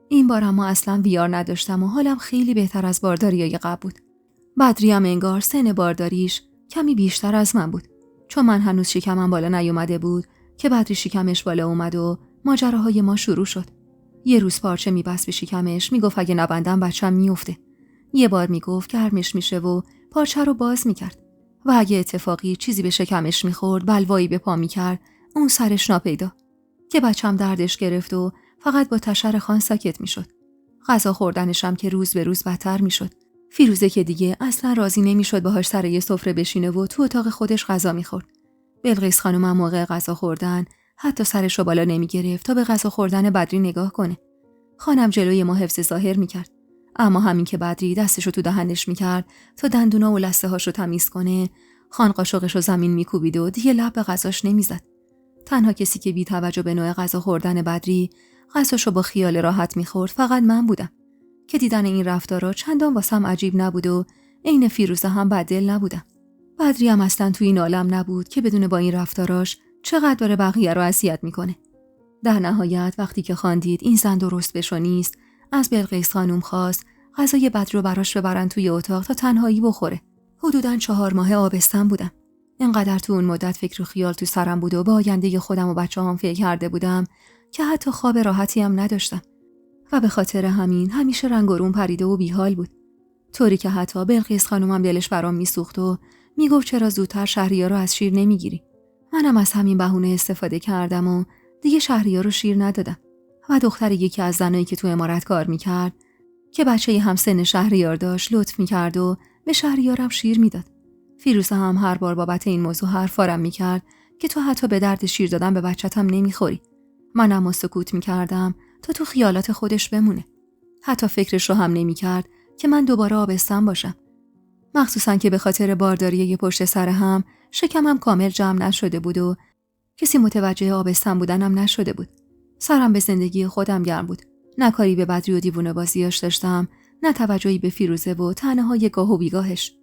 این بار اما اصلا ویار نداشتم و حالم خیلی بهتر از بارداریای قبل بود. بدری هم انگار سن بارداریش کمی بیشتر از من بود، چون من هنوز شکمم بالا نیومده بود که بدری شکمش بالا اومد و ماجراهای ما شروع شد. یه روز پارچه میبست به شکمش، میگفت اگه نبندم بچم میفته. یه بار میگفت گرمش میشه و پارچه رو باز میکرد و اگه اتفاقی چیزی به شکمش میخورد بلوایی به پا میکرد اون سرش ناپیدا که بچم دردش گرفت و فقط با تشر خان ساکت میشد. غذا خوردنشم که روز به روز بدتر میشد. فیروزه که دیگه اصلا راضی نمیشد باهاش سر یه سفره بشینه و تو اتاق خودش غذا میخورد. بلقیس خانم هم موقع غذا خوردن حتی سرشو بالا نمیگرفت تا به غذا خوردن بدری نگاه کنه. خانم جلوی ما حفظ ظاهر میکرد، اما همین که بدری دستشو تو دهنش میکرد تا دندونا و لثه هاشو تمیز کنه، خان قاشقشو زمین میکوبید و دیگه لب به غذاش نمیزد. تنها کسی که بی توجه به نوع غذا خوردن بدری غذاشو با خیال راحت میخورد فقط من بودم که دیدن این رفتارا چندان واسم عجیب نبود و عین فیروزه هم بددل نبودم. بدری هم اصلا توی این عالم نبود که بدون با این رفتاراش چقدر داره بقیه رو اذیت میکنه. در نهایت وقتی که خان دید این زن درست بشو نیست، از بلقیس خانم خواست غذای بدر رو براش ببرن توی اتاق تا تنهایی بخوره. حدوداً 4 ماه آبستن بودم. اینقدر تو اون مدت فکر و خیال تو سرم بود و با آینده خودم و بچه‌هام فکر کرده بودم که حتی خواب راحتی هم نداشتم و به خاطر همین همیشه رنگ و روم پریده و بیحال بود. طوری که حتی بلقیس خانومم دلش برام میسوخت و میگفت چرا زودتر شهریار رو از شیر نمیگیری. منم از همین بهونه استفاده کردم و دیگه شهریار رو شیر ندادم و دختر یکی از زنایی که تو عمارت کار میکرد که بچه همسن شهریار داشت لطف میکرد و به شهریارم شیر میداد. فیروزه هم هر بار بابت این موضوع حرفارم میکرد که تو حتی به درد شیر دادن به بچه‌تم نمیخوری. منم سکوت میکردم تا تو خیالات خودش بمونه. حتی فکرش رو هم نمی‌کرد که من دوباره آبستن باشم. مخصوصاً که به خاطر بارداری پشت سر هم شکمم کامل جمع نشده بود و کسی متوجه آبستن بودنم نشده بود. سرم به زندگی خودم گرم بود. نه کاری به بدری و دیوونه بازیاش داشتم، نه توجهی به فیروزه و طعنه‌های گاه و بیگاهش.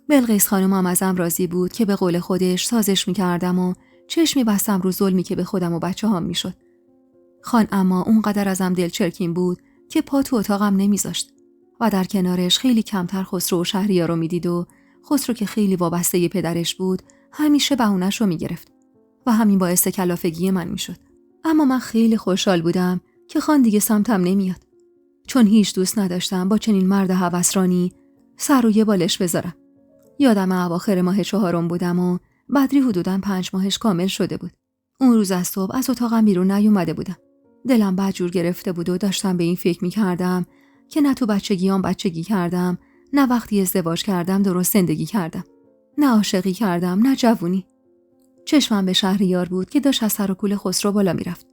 بلقیس خانم هم ازم راضی بود که به قول خودش سازش می‌کردم و چشمی بستم رو ظلمی که به خودم و بچه‌هام میشد. خان اما اونقدر ازم دلچرکین بود که پا تو اتاقم نمیذاشت و در کنارش خیلی کمتر خسرو و شهریار رو میدید و خسرو که خیلی وابسته پدرش بود همیشه بهونه‌ش رو میگرفت و همین باعث کلافگی من میشد. اما من خیلی خوشحال بودم که خان دیگه سمتم نمیاد، چون هیچ دوست نداشتم با چنین مرد هوسرانی سر روی بالش بذارم. یادم اواخر ماه 4 بودم و بدری حدوداً 5 ماهش کامل شده بود. اون روز از صبح از اتاقم بیرون نیومده بودم. دلم بدجور گرفته بود و داشتم به این فکر می‌کردم که نه تو بچگیام بچگی کردم، نه وقتی ازدواج کردم درست زندگی کردم، نه عاشقی کردم، نه جوونی. چشمم به شهریار بود که داشت از سر و کول خسرو بالا میرفت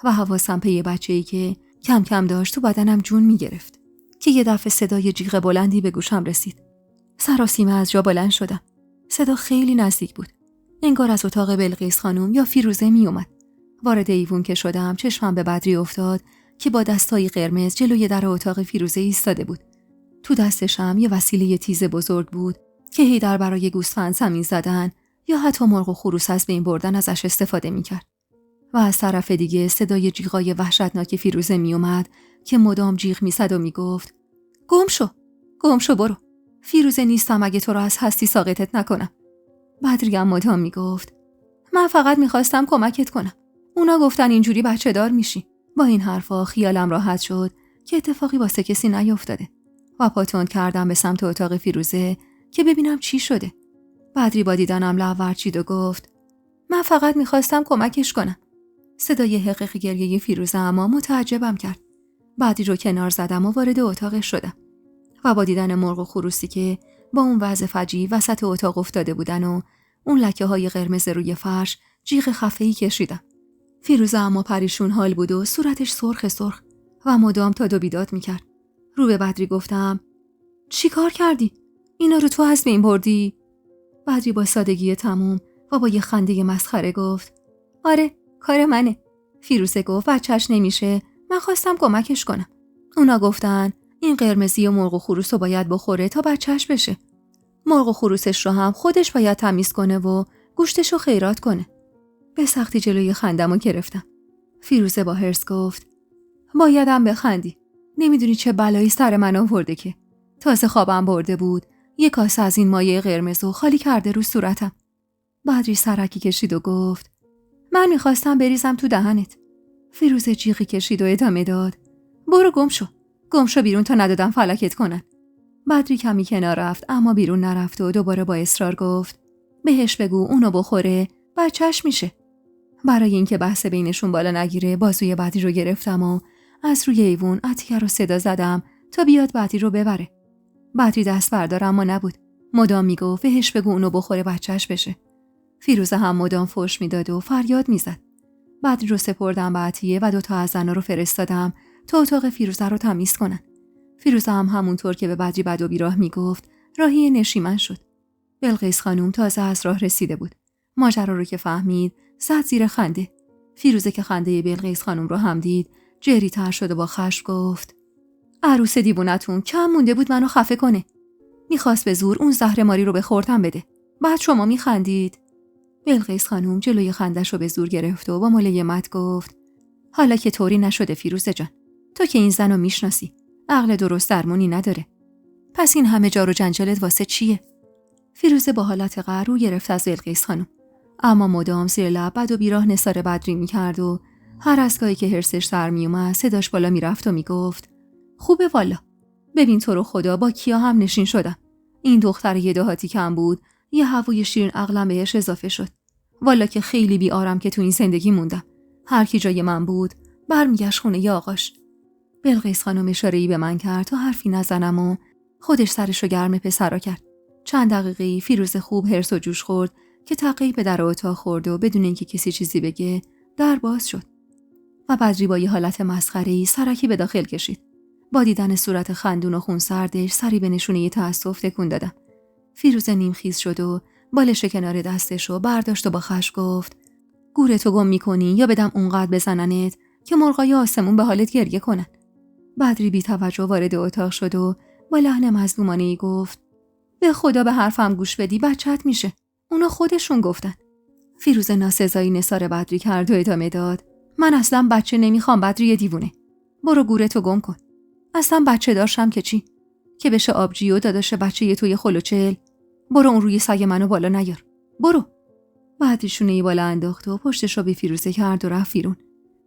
و حواسم به یه بچه‌ای که کم کم داشت تو بدنم جون میگرفت که یه دفعه صدای جیغ بلندی به گوشم رسید. سراسیمه از جا بلند شدم. صدا خیلی نزدیک بود. انگار از اتاق بلقیس خانم یا فیروزه می اومد. وارد ایوون که شدم چشمم به بدری افتاد که با دستای قرمز جلوی در اتاق فیروزه ایستاده بود. تو دستش هم یه وسیله تیز بزرگ بود که هیدر برای گوسفند زمین زدن یا حتی مرغ و خروس از بین بردن ازش استفاده میکرد. و از طرف دیگه صدای جیغای وحشتناک فیروزه می اومد که مدام جیغ میزد و میگفت گم شو برو. فیروزه نیستم اگه تو رو از هستی ساقطت نکنم. بدری هم مدام میگفت من فقط میخواستم کمکت کنم. اونا گفتن اینجوری بچه دار میشی. با این حرفا خیالم راحت شد که اتفاقی واسه کسی نیفتاده و پاتوند کردم به سمت اتاق فیروزه که ببینم چی شده. بدری با دیدنم لب ورچید و گفت من فقط میخواستم کمکش کنم. صدای حقیق گریه فیروزه اما متعجبم کرد. بدری رو کنار زدم و وارد اتاقش شدم و با دیدن مرغ و خروسی که با اون وضع فجیع وسط اتاق افتاده بودن و اون لکه‌های قرمز روی فرش جیغ خفه‌ای کشیدم. فیروزه اما پریشون حال بود و صورتش سرخ و مدام داد و بیداد میکرد. رو به بدری گفتم چی کار کردی؟ اینا رو تو از بین بردی؟ بدری با سادگی تموم و با یه خنده مسخره گفت آره کار منه. فیروزه گفت بچه‌ش نمیشه، من خواستم کمکش کنم. اونا گفتن این قرمزی و مرغ و خروس رو باید بخوره تا بچه‌ش بشه. مرغ و خروسش رو هم خودش باید تمیز کنه و گوشتش رو خیرات کنه. به سختی جلوی خندمو گرفتم. فیروزه با حرص گفت بایدم بخندی. نمیدونی چه بلایی سر من آورده که. تازه خوابم برده بود. یک کاسه از این مایع قرمزو خالی کرده رو صورتم. بدری سرکی کشید و گفت من میخواستم بریزم تو دهنت. فیروزه جیغی کشید و ادامه داد برو گم شو بیرون تا ندادم فلکت کنن. بدری کمی کنار رفت اما بیرون نرفت و دوباره با اصرار گفت بهش بگو اونو بخوره بچه‌ش میشه. برای اینکه بحث بینشون بالا نگیره بازوی بدری رو گرفتم و از روی ایوون عطیه رو صدا زدم تا بیاد بدری رو ببره. بدری دست بردار اما نبود. مدام میگفت بهش بگو اونو بخوره بچه‌ش بشه. فیروزه هم مدام فحش میداد و فریاد میزد. بدری رو سپردم به عطیه و 2 از زنا رو فرستادم تا اتاق فیروزه رو تمیز کنن. فیروزه هم همونطور که به بدری بد و بیراه میگفت راهی نشیمن شد. بلقیس خانم تازه از راه رسیده بود. ماجرا رو که فهمید زد زیر خنده. فیروزه که خنده بلقیس خانم رو هم دید جری تر شد و با خشم گفت عروس دیوونتون کم مونده بود منو خفه کنه. میخواست به زور اون زهرماری رو به خورتم بده. بعد شما میخندید. بلقیس خانم جلوی خندش رو به زور گرفت و با ملایمت گفت حالا که طوری نشده فیروزه جان. تو که این زن رو میشناسی. عقل درست درمونی نداره. پس این همه جار و جنجالت واسه چیه؟ فیروزه با حالت قهر رو گرفت از بلقیس خانم. اما مدام زیر لب بد و بیراه نثار بدری میکرد و هر از گاهی که حرسش سر میومد صداش بالا میرفت و میگفت خوبه والا. ببین تو رو خدا با کیا هم نشین شدم. این دختر یه دهاتی کم بود یه هوای شیرین عقلم بهش اضافه شد. والا که خیلی بی آرام که تو این زندگی موندم. هر کی جای من بود برمیگشت خونه ی آقاش. بلقیس خانم اشاره‌ای به من کرد تا حرفی نزنم و خودش سرشو گرم پسرا کرد. چند دقیقه‌ای فیروزه خوب هرس و جوش خورد که تقی به در اتاق خورد و بدون اینکه کسی چیزی بگه در باز شد و بدری با یه حالت مسخره‌ای سرکی به داخل کشید. با دیدن صورت خندون و خونسردش سری به نشونه تأسف تکون دادم. فیروزه نیمخیز شد و بالش کنار دستشو برداشت و با خشم گفت: گورتو گم میکنی یا بدم اونقدر بزننت که مرغای آسمون به حالت گریه کنن. بدری بی توجه وارد اتاق شد و با لحن مظلومانه‌ای گفت: به خدا به حرفم گوش بدی بچت میشه. اونا خودشون گفتن. فیروزه ناسزایی نثار بدری کرد و ادامه داد: من اصلا بچه نمیخوام بدری دیوونه. برو گورتو گم کن. اصلا بچه داشتم که چی؟ که بشه آبجی و داداش بچه توی خلوچل. برو اون روی سگ منو بالا نیار. برو. بدری شونه‌ای بالا انداخت و پشتشو به فیروزه کرد و رفت بیرون.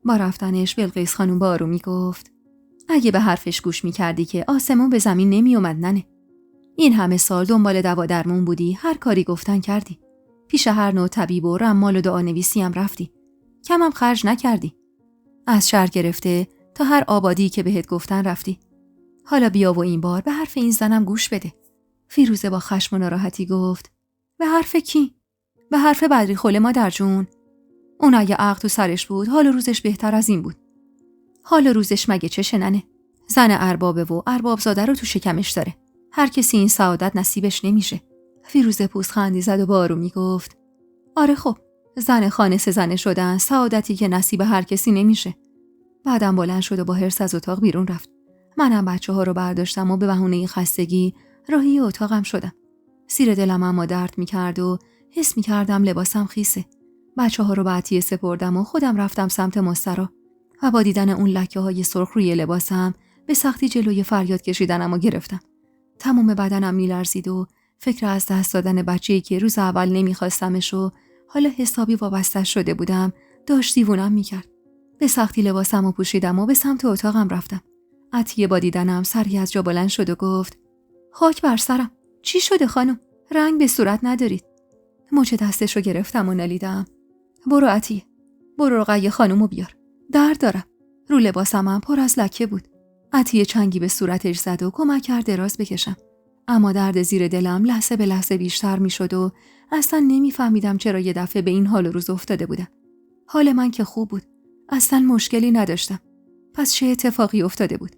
با رفتنش بلقیس خانم با آرومی گفت: اگه به حرفش گوش میکردی که آسمون به زمین نمی اومد ننه. این همه سال دنبال دوا درمون بودی، هر کاری گفتن کردی. پیش هر نوع طبیب و رمال و دعانویسی هم رفتی. کمم خرج نکردی. از شهر گرفته تا هر آبادی که بهت گفتن رفتی. حالا بیا و این بار به حرف این زنم گوش بده. فیروزه با خشم و ناراحتی گفت: به حرف کی؟ به حرف بدری خله مادر جون. اون اگه عقل تو سرش بود حال و روزش بهتر از این بود. حال و روزش مگه چشه ننه؟ زن اربابه و اربابزاده رو تو شکمش داره. هر کسی این سعادت نصیبش نمیشه. فیروزه پوزخندی زد و با آرومی گفت: آره خب، زن خانه سه زنه شدن سعادتی که نصیب هر کسی نمیشه. بعدم بلند شد و با حرص از اتاق بیرون رفت. منم بچه‌ها رو برداشتم و به بهونه خستگی راهی اتاقم شدم. سیر دلم اما درد می‌کرد و حس می‌کردم لباسم خیسه. بچه‌ها رو به عطیه سپردم و خودم رفتم سمت مسترا و با دیدن اون لکه‌های سرخ روی لباسم به سختی جلوی فریاد کشیدنمو گرفتم. تمام بدنم می‌لرزید و فکر از دست دادن بچه‌ای که روز اول نمی‌خواستمش و حالا حسابی وابسته شده بودم داشت دیوونم می‌کرد. به سختی لباسمو پوشیدم و به سمت اتاقم رفتم. عطیه با دیدنم سری از جا بلند شد و گفت: خاک بر سرم. چی شده خانم؟ رنگ به صورت ندارید. مچ دستش رو گرفتم و نالیدم. برو عطیه. برو رقیه خانومو بیار. درد دارم. رو لباسم هم پر از لکه بود. عطیه چنگی به صورتش زد و کمک کرد دراز بکشم. اما درد زیر دلم لحظه به لحظه بیشتر می شد و اصلا نمیفهمیدم چرا یه دفعه به این حال و روز افتاده بودم. حال من که خوب بود. اصلا مشکلی نداشتم. پس چه اتفاقی افتاده بود؟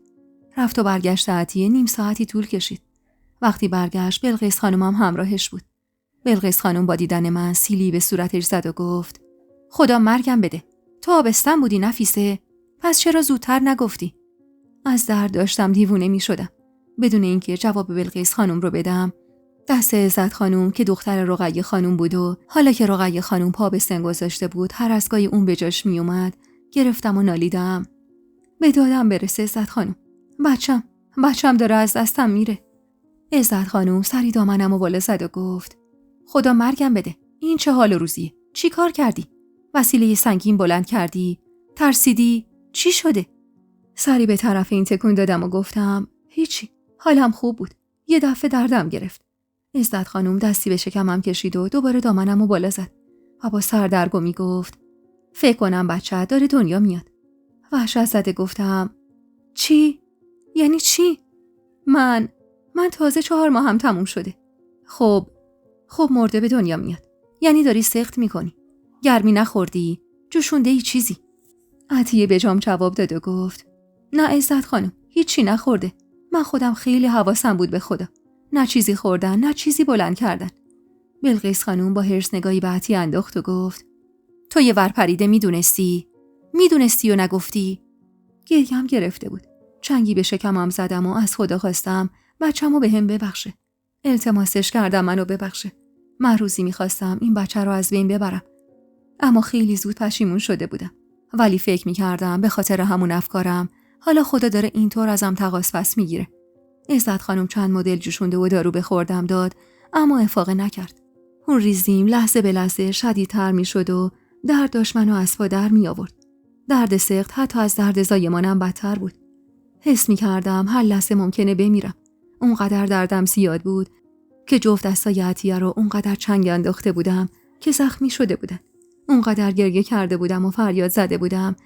رفت و برگشت عطیه نیم ساعتی طول کشید. وقتی برگشت بلقیس خانومم همراهش بود. بلقیس خانوم با دیدن من سیلی به صورتش زد و گفت: خدا مرگم بده. تو آبستن بودی نفیسه؟ پس چرا زودتر نگفتی؟ از درد داشتم دیوونه می شدم. بدون اینکه جواب بلقیس خانوم رو بدم، دست عزت خانوم که دختر رقیه خانوم بود و حالا که رقیه خانوم پا به سن گذاشته بود هر از گاهی اون به جاش می اومد، گرفتم و نالیدم: به دادم برسه عزت خانوم. بچم داره از دستم میره. عزت خانوم سری دامنمو بالا زد و گفت: خدا مرگم بده. این چه حال و روزیه؟ چی کار کردی؟ وسیله سنگین بلند کردی؟ ترسیدی؟ چی شده؟ سری به طرف این تکون دادم و گفتم: هیچی. حالم خوب بود. یه دفعه دردم گرفت. عزت خانوم دستی به شکمم کشید و دوباره دامنمو بالا زد و با سردرگمی گفت: فکر کنم بچه داره دنیا میاد. وحشت زده گفتم: چی؟ یعنی چی؟ من تازه 4 ماهم تموم شده. خب مرده به دنیا میاد. یعنی داری سخت میکنی. گرمی نخوردی؟ جوشونده ای چیزی؟ عطیه به جام جواب داد و گفت: نه عزت خانم، هیچی نخورده. من خودم خیلی حواسم بود به خدا. نه چیزی خوردن، نه چیزی بلند کردن. بلقیس خانم با حرص نگاهی به عطیه انداخت و گفت: تو یه ورپریده میدونستی و نگفتی؟ گریم گرفته بود. چنگی به شکمم زدم و از خدا خواستم بچه‌مو بهم ببخشه. التماسش کردم منو ببخشه. من روزی میخواستم این بچه رو از بین ببرم. اما خیلی زود پشیمون شده بودم. ولی فکر میکردم به خاطر همون افکارم حالا خدا داره اینطور ازم تقاص پس میگیره. عزت خانم چند مدل جوشونده و دارو بخوردم داد، اما افاقه نکرد. اون ریزیم لحظه به لحظه شدیدتر میشد و درد داشت منو از پا در می آورد. درد سخت حتی از درد زایمانم بدتر بود. حس میکردم هر لحظه ممکنه بمیرم. اونقدر دردم زیاد بود که جفت دستای عطیه رو اونقدر چنگ انداخته بودم که زخمی شده بودن. اونقدر گریه کرده بودم و فریاد زده بودم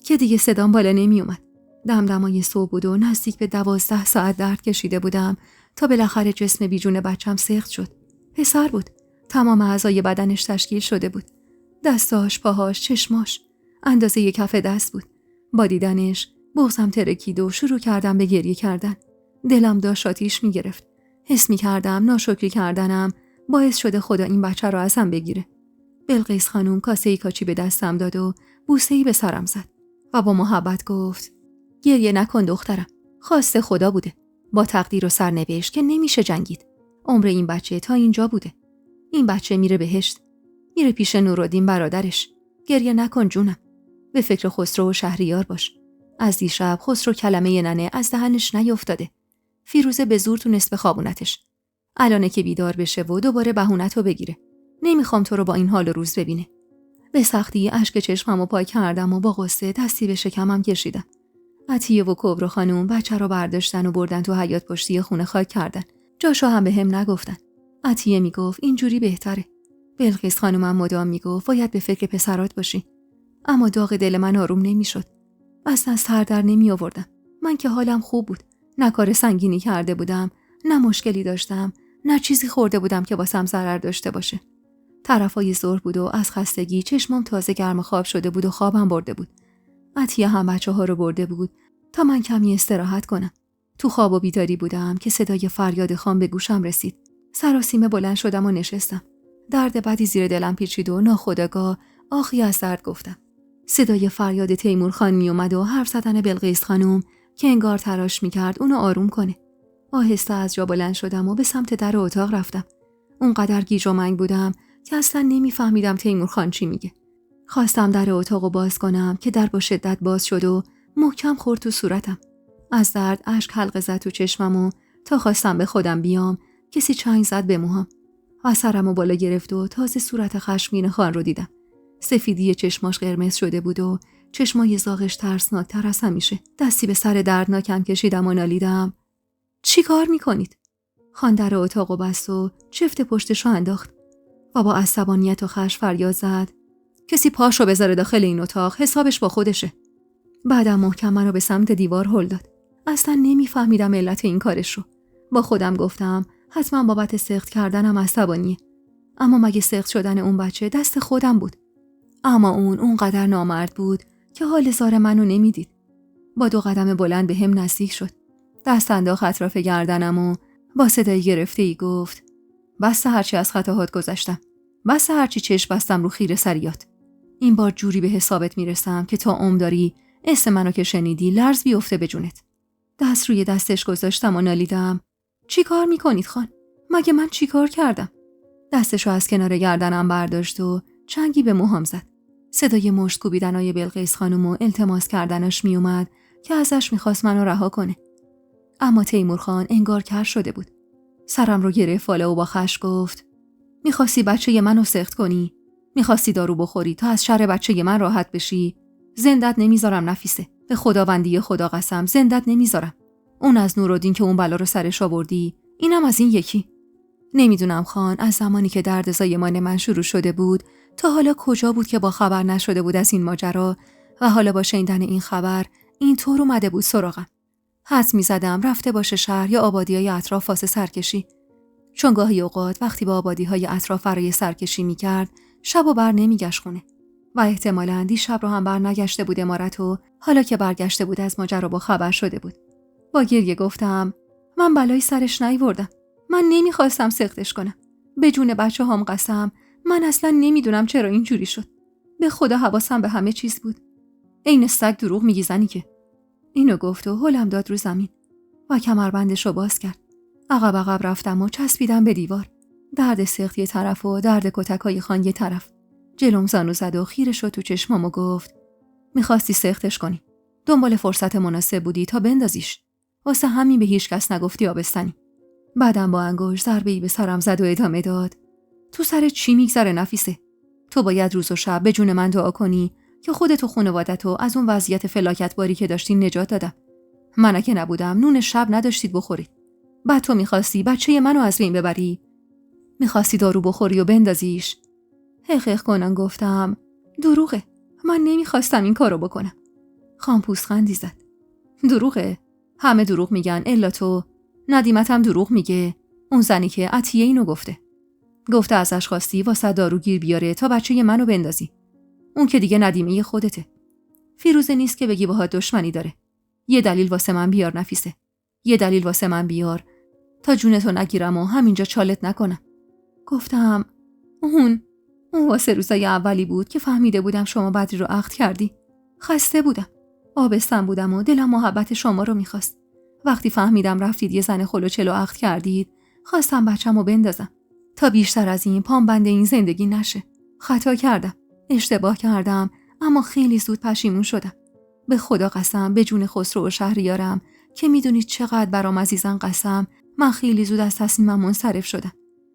که دیگه صدام بالا نمی اومد. دمدمای صبح بود و نزدیک به 12 ساعت درد کشیده بودم تا بالاخره جسم بیجون بچم سخت شد. پسر بود. تمام اعضای بدنش تشکیل شده بود. دستاش، پاهاش، چشماش اندازه کف دست بود. با دیدنش بغضم ترکید و شروع کردم به گریه کردن. دلم داشت آتیش می‌گرفت. حس می‌کردم ناشکری کردنم باعث شده خدا این بچه رو ازم بگیره. بلقیس خانم کاسه‌ای کاچی به دستم داد و بوسه‌ای به سرم زد و با محبت گفت: گریه نکن دخترم. خواست خدا بوده. با تقدیر و سرنوشت که نمیشه جنگید. عمر این بچه تا اینجا بوده. این بچه میره بهشت. میره پیش نورالدین برادرش. گریه نکن جونم. به فکر خسرو و شهریار باش. از دیشب خسرو کلمه ننه از دهنش نیفتاده. فیروزه به زور تونست بخوابونتش. الانه که بیدار بشه و دوباره بهونتو بگیره. نمیخوام تو رو با این حال و روز ببینه. به سختی اشک چشممو پاک کردم و با غصه دستی به شکمم کشیدم. عطیه و کبرا خانم بچه رو برداشتن و بردن تو حیاط پشتی خونه خاک کردن. جاشو هم به هم نگفتن. عطیه میگفت اینجوری بهتره. بلقیس خانومم مدام میگفت باید به فکر پسرات باشی. اما داغ دل من آروم نمیشد. اصلا سر در نمی آوردم. من که حالم خوب بود. نه کار سنگینی کرده بودم، نه مشکلی داشتم، نه چیزی خورده بودم که واسم ضرر داشته باشه. طرفای ظهر بود و از خستگی چشمم تازه گرم خواب شده بود و خوابم برده بود. عطیه هم بچه‌ها رو برده بود تا من کمی استراحت کنم. تو خواب و بیداری بودم که صدای فریاد خان به گوشم رسید. سراسیمه بلند شدم و نشستم. درد بدی زیر دلم پیچید و ناخودآگاه آخی از درد گفتم. صدای فریاد تیمور خان می اومد و حرف زدن بلقیس خانم که انگار تلاش می‌کرد اونو آروم کنه. آهسته از جا بلند شدم و به سمت در اتاق رفتم. اونقدر گیج و منگ بودم که اصلا نمیفهمیدم تیمور خان چی میگه. خواستم در اتاقو باز کنم که در با شدت باز شد و محکم خورد تو صورتم. از درد اشک حلقه زد تو چشمم و تا خواستم به خودم بیام کسی چنگ زد به موهام. و سرمو بالا گرفت و تازه صورت خشمگین خان رو دیدم. سفیدی چشماش قرمز شده بود و چشمای زاغش ترسناکتر از همیشه. دستی به سر دردناکم کشیدم و نالیدم: چی کار میکنید؟ خان در اتاقو بست و چفت پشتشو انداخت و با عصبانیت و خشم فریاد زد: کسی پاشو بذاره داخل این اتاق، حسابش با خودشه. بعدم محکم منو به سمت دیوار هل داد. اصلا نمیفهمیدم علت این کارش رو. با خودم گفتم حتما بابت سخت کردنم عصبانیه. اما مگه سخت شدن اون بچه دست خودم بود؟ اما اونقدر نامرد بود که حال زار منو نمیدید. با 2 قدم بلند به هم نزدیک شد. دست انداخت اطراف گردنم و با صدای گرفته‌ای گفت: بس هرچی از خطاهات گذشتم. بس هرچی چشم بستم رو خیر سریات. این بار جوری به حسابت میرسم که تا عمر داری اسم منو که شنیدی لرز بیفته به جونت. دست روی دستش گذاشتم و نالیدم: چی کار میکنید خان؟ مگه من چی کار کردم؟ دستشو از کنار گردنم برداشت و چنگی به موهام زد. صدای مشت کوبیدنای بلقیس خانم و التماس کردنش میومد که ازش میخواست منو رها کنه. اما تیمور خان انگار کر شده بود. سرم رو گرفت بالا و با خشم گفت: میخواستی بچه منو سخت کنی؟ میخواستی دارو بخوری تا از شر بچه من راحت بشی؟ زندت نمیذارم نفیسه. به خداوندی خدا قسم زندت نمیذارم. اون از نورالدین که اون بلا رو سرش آوردی، اینم از این یکی. نمیدونم خان از زمانی که درد زایمان من شروع شده بود تا حالا کجا بود که با خبر نشده بود از این ماجرا و حالا با شنیدن این خبر اینطور اومده بود سراغم. حدس می‌زدم رفته باشه شهر یا آبادی‌های اطراف واسه سرکشی. چون گاهی اوقات وقتی با آبادی‌های اطراف برای سرکشی می‌کرد شب و بر نمیگشت خونه و احتمالاً دیشب رو هم بر نگشته بود امارت و حالا که برگشته بود از ماجرا با خبر شده بود. با گریه گفتم: من بلایی سرش نیاوردم. من نمیخواستم سختش کنم. به جون بچه‌هام قسم من اصلا نمیدونم چرا اینجوری شد. به خدا حواسم به همه چیز بود. عین سگ دروغ میگی زنی که. اینو گفت و هلم داد رو زمین و کمربندش رو باز کرد. عقب رفتم و چسبیدم به دیوار. درد سخت یه طرف و درد کتکای خان یه طرف. جلوم زانو زد و خیره شد تو چشمام و گفت: میخواستی سختش کنی. دنبال فرصت مناسب بودی تا بندازیش. واسه همین به هیچ کس نگفتی آبستنی. بعدم با انگشت ضربه‌ای به سرم زد و ادامه داد: تو سر چی میگذره نفیسه؟ تو باید روز و شب به جون من دعا کنی که خودت و خانواده‌تو از اون وضعیت فلاکت باری که داشتین نجات دادم. من که نبودم نون شب نداشتید بخورید. بعد تو می‌خواستی بچه منو از بین ببری. می‌خواستی دارو بخوری و بندازیش. حقیق کنن گفتم: دروغه. من نمی‌خواستم این کارو بکنم. خان پوزخندی زد: دروغه؟ همه دروغ میگن الا تو. ندیمت هم دروغ میگه. اون زنی که عطیه اینو گفته ازش خواستی واسه دارو گیر بیاره تا بچه منو بندازی. اون که دیگه ندیمه خودته. فیروزه نیست که بگی باهات دشمنی داره. یه دلیل واسه من بیار نفیسه. یه دلیل واسه من بیار تا جونتو نگیرم و همینجا چالت نکنم. گفتم اون واسه روزای اولی بود که فهمیده بودم شما بدری رو عقد کردی. خسته بودم. آبستن بودم و دلم محبت شما رو میخواست. وقتی فهمیدم رفتید یه زن خلوچلو عقد کردید، خواستم بچه‌مو بندازم تا بیشتر از این پام بند این زندگی نشه. خطا کردم. اشتباه کردم، اما خیلی زود پشیمون شدم. به خدا قسم، به جون خسرو و شهریارم که میدونید چقدر برام عزیزن قسم، من خیلی زود از تصمیمم منصرف شدم.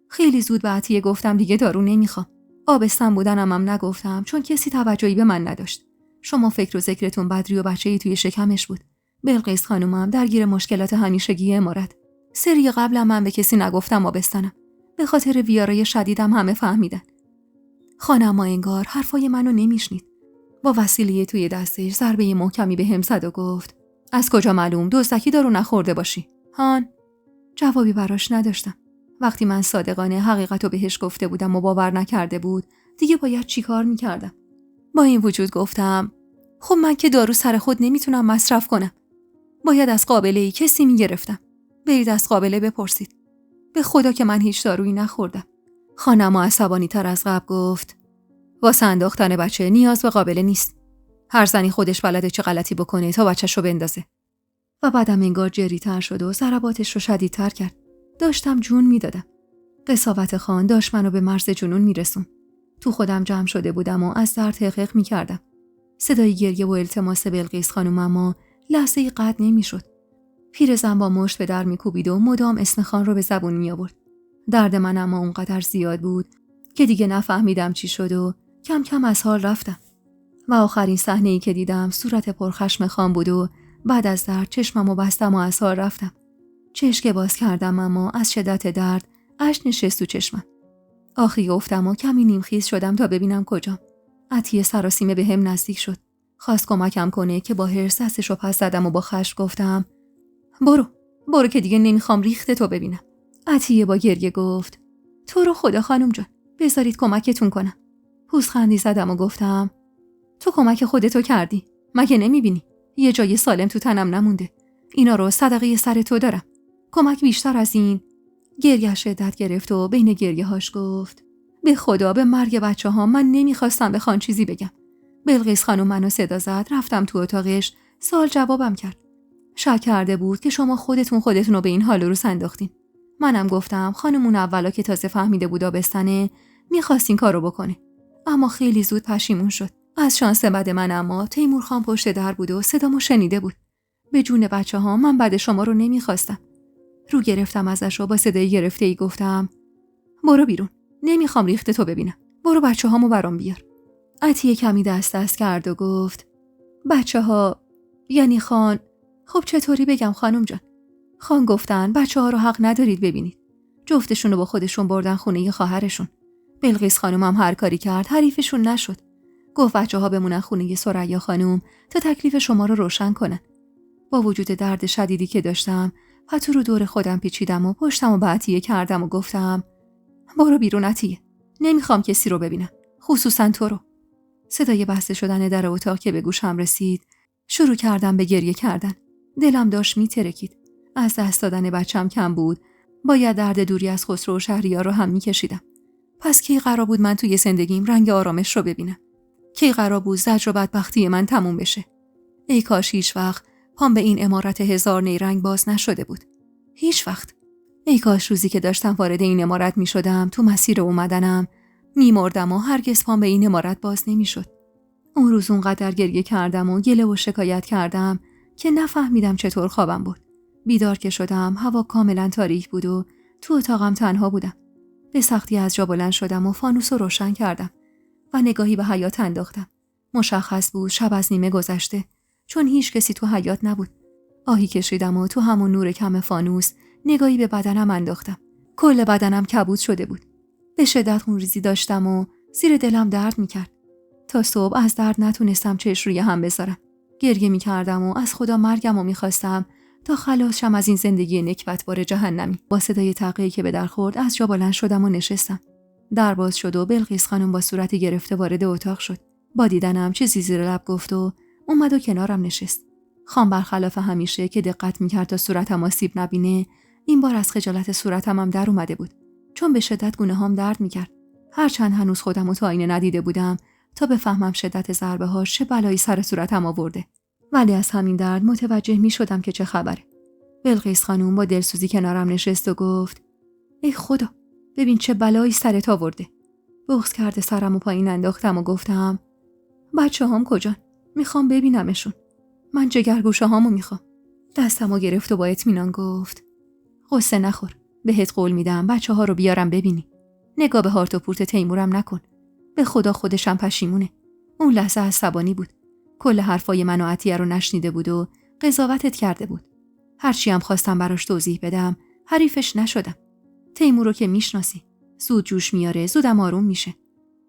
خیلی زود به عطیه گفتم دیگه دارو نمیخوام. آبستن بودنم هم نگفتم چون کسی توجهی به من نداشت. شما فکر و ذکرتون بدری و بچه‌ای توی شکمش بود. بلقیس خانومم درگیر مشکلات همیشگی امارت. سری قبلم من به کسی نگفتم آبستنم. به خاطر ویارای شدیدم همه فهمیدن. خانم انگار حرفای منو نمیشنید. با وسیله توی دستش ضربه محکمی به هم زد و گفت از کجا معلوم دزدکی دارو نخورده باشی؟ هان؟ جوابی براش نداشتم. وقتی من صادقانه حقیقتو بهش گفته بودم و باور نکرده بود، دیگه باید چیکار میکردم؟ با این وجود گفتم خب من که دارو سر خود نمیتونم مصرف کنم. باید از قابله‌ای کسی میگرفتم. برید از قابله بپرسید. به خدا که من هیچ دارویی نخوردم. خانم عصبانی تر از قبل گفت واسه انداختن بچه نیاز به قابله نیست. هر زنی خودش بلده چه غلطی بکنه تا بچه‌شو بندازه. و بعدم انگار جری‌تر شد و ضرباتش رو شدیدتر کرد. داشتم جون میدادم. قساوت خان داشت منو به مرز جنون میرسون. تو خودم جمع شده بودم و از درد حقیق میکردم. صدای گریه و التماس بلقیس خانم اما لحظه‌ای قطع نمیشد. پیرزن با مشت به در میکوبید و مدام اسم خان رو به زبون می آورد. درد من اما اونقدر زیاد بود که دیگه نفهمیدم چی شد و کم کم از حال رفتم. و آخرین صحنه‌ای که دیدم صورت پرخشم خان بود و بعد از درد چشممو بستم و از حال رفتم. چشم باز کردم اما از شدت درد اشک نشست تو چشمم. آخی گفتم و کمی نیمخیز شدم تا ببینم کجام. عطیه سراسیمه به هم نزدیک شد. خواست کمکم کنه که با حرص دستشو پس زدم و با خشم گفتم برو که دیگه نمیخوام ریخت تو ببینم. عطیه با گریه گفت تو رو خدا خانم جان بذارید کمکتون کنم. پوزخندی زدم و گفتم تو کمک خودتو کردی. مگه نمیبینی یه جای سالم تو تنم نمونده. اینا رو صدقه سر تو دارم. کمک بیشتر از این. گریه شدت گرفت و بین گریه هاش گفت به خدا به مرگ بچه ها من نمیخواستم به خان چیزی بگم. بلقیس خانم منو صدا زد. رفتم تو اتاقش. سوال جوابم کرد. شک کرده بود که شما خودتون رو به این حال رو انداختین. منم گفتم خانمون اولا که تازه فهمیده بود آبستنه میخواست این کارو بکنه. اما خیلی زود پشیمون شد. از شانس بد من اما تیمور خان پشت در بود و صدامو شنیده بود. به جون بچه ها من بد شما رو نمیخواستم. رو گرفتم ازش و با صدای گرفته‌ای گفتم برو بیرون. نمیخوام ریخت تو ببینم. برو بچه هامو برام بیار. عطیه کمی دست کرد و گفت بچه ها یعنی خان. خب چطوری بگم خانم جان؟ خان گفتن بچه ها رو حق ندارید ببینید. جفتشون رو با خودشون بردن خونه خواهرشون. بلقیس خانم هم هر کاری کرد حریفشون نشد. گفت بچه ها بمونن خونه ثریا خانم تا تکلیف شما رو روشن کنن. با وجود درد شدیدی که داشتم پتو رو دور خودم پیچیدم و پشتم و به عطیه کردم و گفتم برو بیرون عطیه. نمیخوام کسی رو ببینم. خصوصا تو رو. صدای بسته شدن در اتاق که به گوشم رسید شروع کردم به گریه کردن. دلم داشت میترکید. از دست دادن بچم کم بود. باید درد دوری از خسرو و شهریار رو هم میکشیدم. پس کی قرار بود من توی زندگیم رنگ آرامش رو ببینم؟ کی قرار بود زجر و بدبختی من تموم بشه؟ ای کاش هیچ وقت پام به این عمارت هزار نیرنگ باز نشده بود. هیچ وقت. ای کاش روزی که داشتم وارد این عمارت میشدم تو مسیر اومدنم میمردم و هرگز پام به این عمارت باز نمیشد. اون روز اونقدر گریه کردم و گله و شکایت کردم که نفهمیدم چطور خوابم بود. بیدار که شدم هوا کاملا تاریک بود و تو اتاقم تنها بودم. به سختی از جا بلند شدم و فانوس رو روشن کردم و نگاهی به حیاط انداختم. مشخص بود شب از نیمه گذشته چون هیچ کسی تو حیاط نبود. آهی کشیدم و تو همون نور کم فانوس نگاهی به بدنم انداختم. کل بدنم کبود شده بود. به شدت خونریزی داشتم و زیر دلم درد میکرد. تا صبح از درد نتونستم چشم روی هم بذارم. گریه میکردم و از خدا مرگم رو میخواستم تا خلاص شم از این زندگی نکبتبار جهنمی. با صدای تقیی که به در خورد از جا بلند شدم و نشستم. در باز شد و بلقیس خانم با صورتی گرفته وارد اتاق شد. با دیدنم چیزی زیر لب گفت و اومد و کنارم نشست. خان برخلاف همیشه که دقت میکرد تا صورتم آسیب نبینه، این بار از خجالت صورتم هم در اومده بود، چون به شدت گونه‌هام درد میکرد. هرچند هنوز خودم رو تا آینه ندیده بودم تا بفهمم شدت ضربه ها چه بلایی سر صورتم آورده، ولی از همین درد متوجه میشدم که چه خبره. بلقیس خانوم با دلسوزی کنارم نشست و گفت: ای خدا، ببین چه بلایی سرت آورده. بغض کرده سرمو پایین انداختم و گفتم: بچه‌هام کجان؟ میخوام ببینمشون. من جگرگوشه هامو میخوام. دستمو گرفت و با اطمینان گفت: قصه نخور. بهت قول میدم بچه‌ها رو بیارم ببینی. نگاه به هارت و پورت تیمورم نکن. به خدا خودشم پشیمونه. اون لحظه عصبانی بود. کل حرفای من و عطیه رو نشنیده بود و قضاوتت کرده بود. هرچی هم خواستم براش توضیح بدم، حریفش نشدم. تیمور رو که میشناسی. زود جوش میاره، زودم آروم میشه.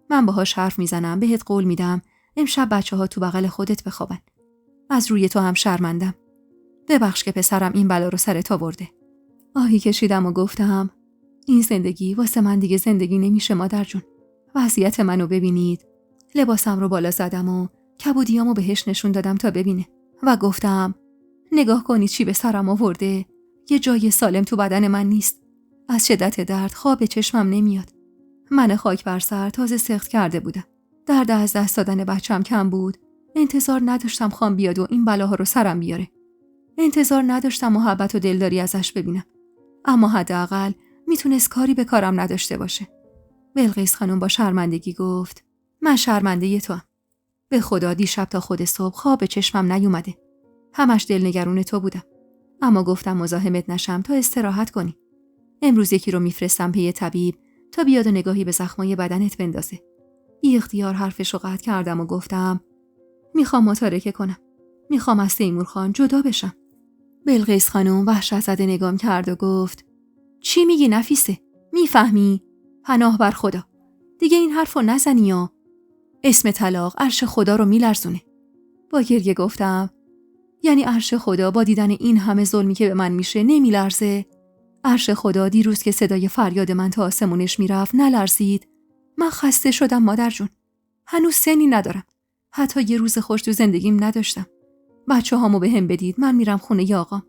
من باهاش حرف میزنم، بهت قول میدم امشب بچه‌ها تو بغل خودت بخوابن. از روی تو هم شرمندم. ببخش که پسرم این بلا رو سرت آورده. آهی کشیدم و گفتم: این زندگی واسه من دیگه زندگی نمیشه مادر جون. وضعیت منو ببینید. لباسم رو بالا زدم و کبودیامو بهش نشون دادم تا ببینه و گفتم: نگاه کنی چی به سرم آورده. یه جای سالم تو بدن من نیست. از شدت درد خواب چشمم نمیاد. من خاک بر سر تازه سقط کرده بودم. درد از دست دادن بچم کم بود. انتظار نداشتم خان بیاد و این بلاها رو سرم بیاره. انتظار نداشتم محبت و دلداری ازش ببینم. اما حداقل میتونست کاری به کارم نداشته باشه. بلقیس خانم با شرمندگی گفت: من شرمنده توام. به خدا دیشب تا خود صبح خواب چشمم نیومده. همش دلنگرون تو بودم. اما گفتم مزاحمت نشم تا استراحت کنی. امروز یکی رو میفرستم پی طبیب تا بیاد و نگاهی به زخمای بدنت بندازه. بی اختیار حرفش رو قطع کردم و گفتم: میخوام متارکه کنم. میخوام از تیمور خان جدا بشم. بلقیس خانم وحشت زده نگام کرد و گفت: چی میگی نفیسه؟ میفهمی؟ پناه بر خدا. دیگه این حرفو نزنی یا اسم طلاق عرش خدا رو میلرزونه. با گریه گفتم: یعنی عرش خدا با دیدن این همه ظلمی که به من میشه نمیلرزه؟ عرش خدا دیروز که صدای فریاد من تا آسمونش میرفت نلرزید؟ من خسته شدم مادر جون. هنوز سنی ندارم. حتی یه روز خوش تو زندگیم نداشتم. بچه‌هامو بهم بدید، من میرم خونه ی آقام.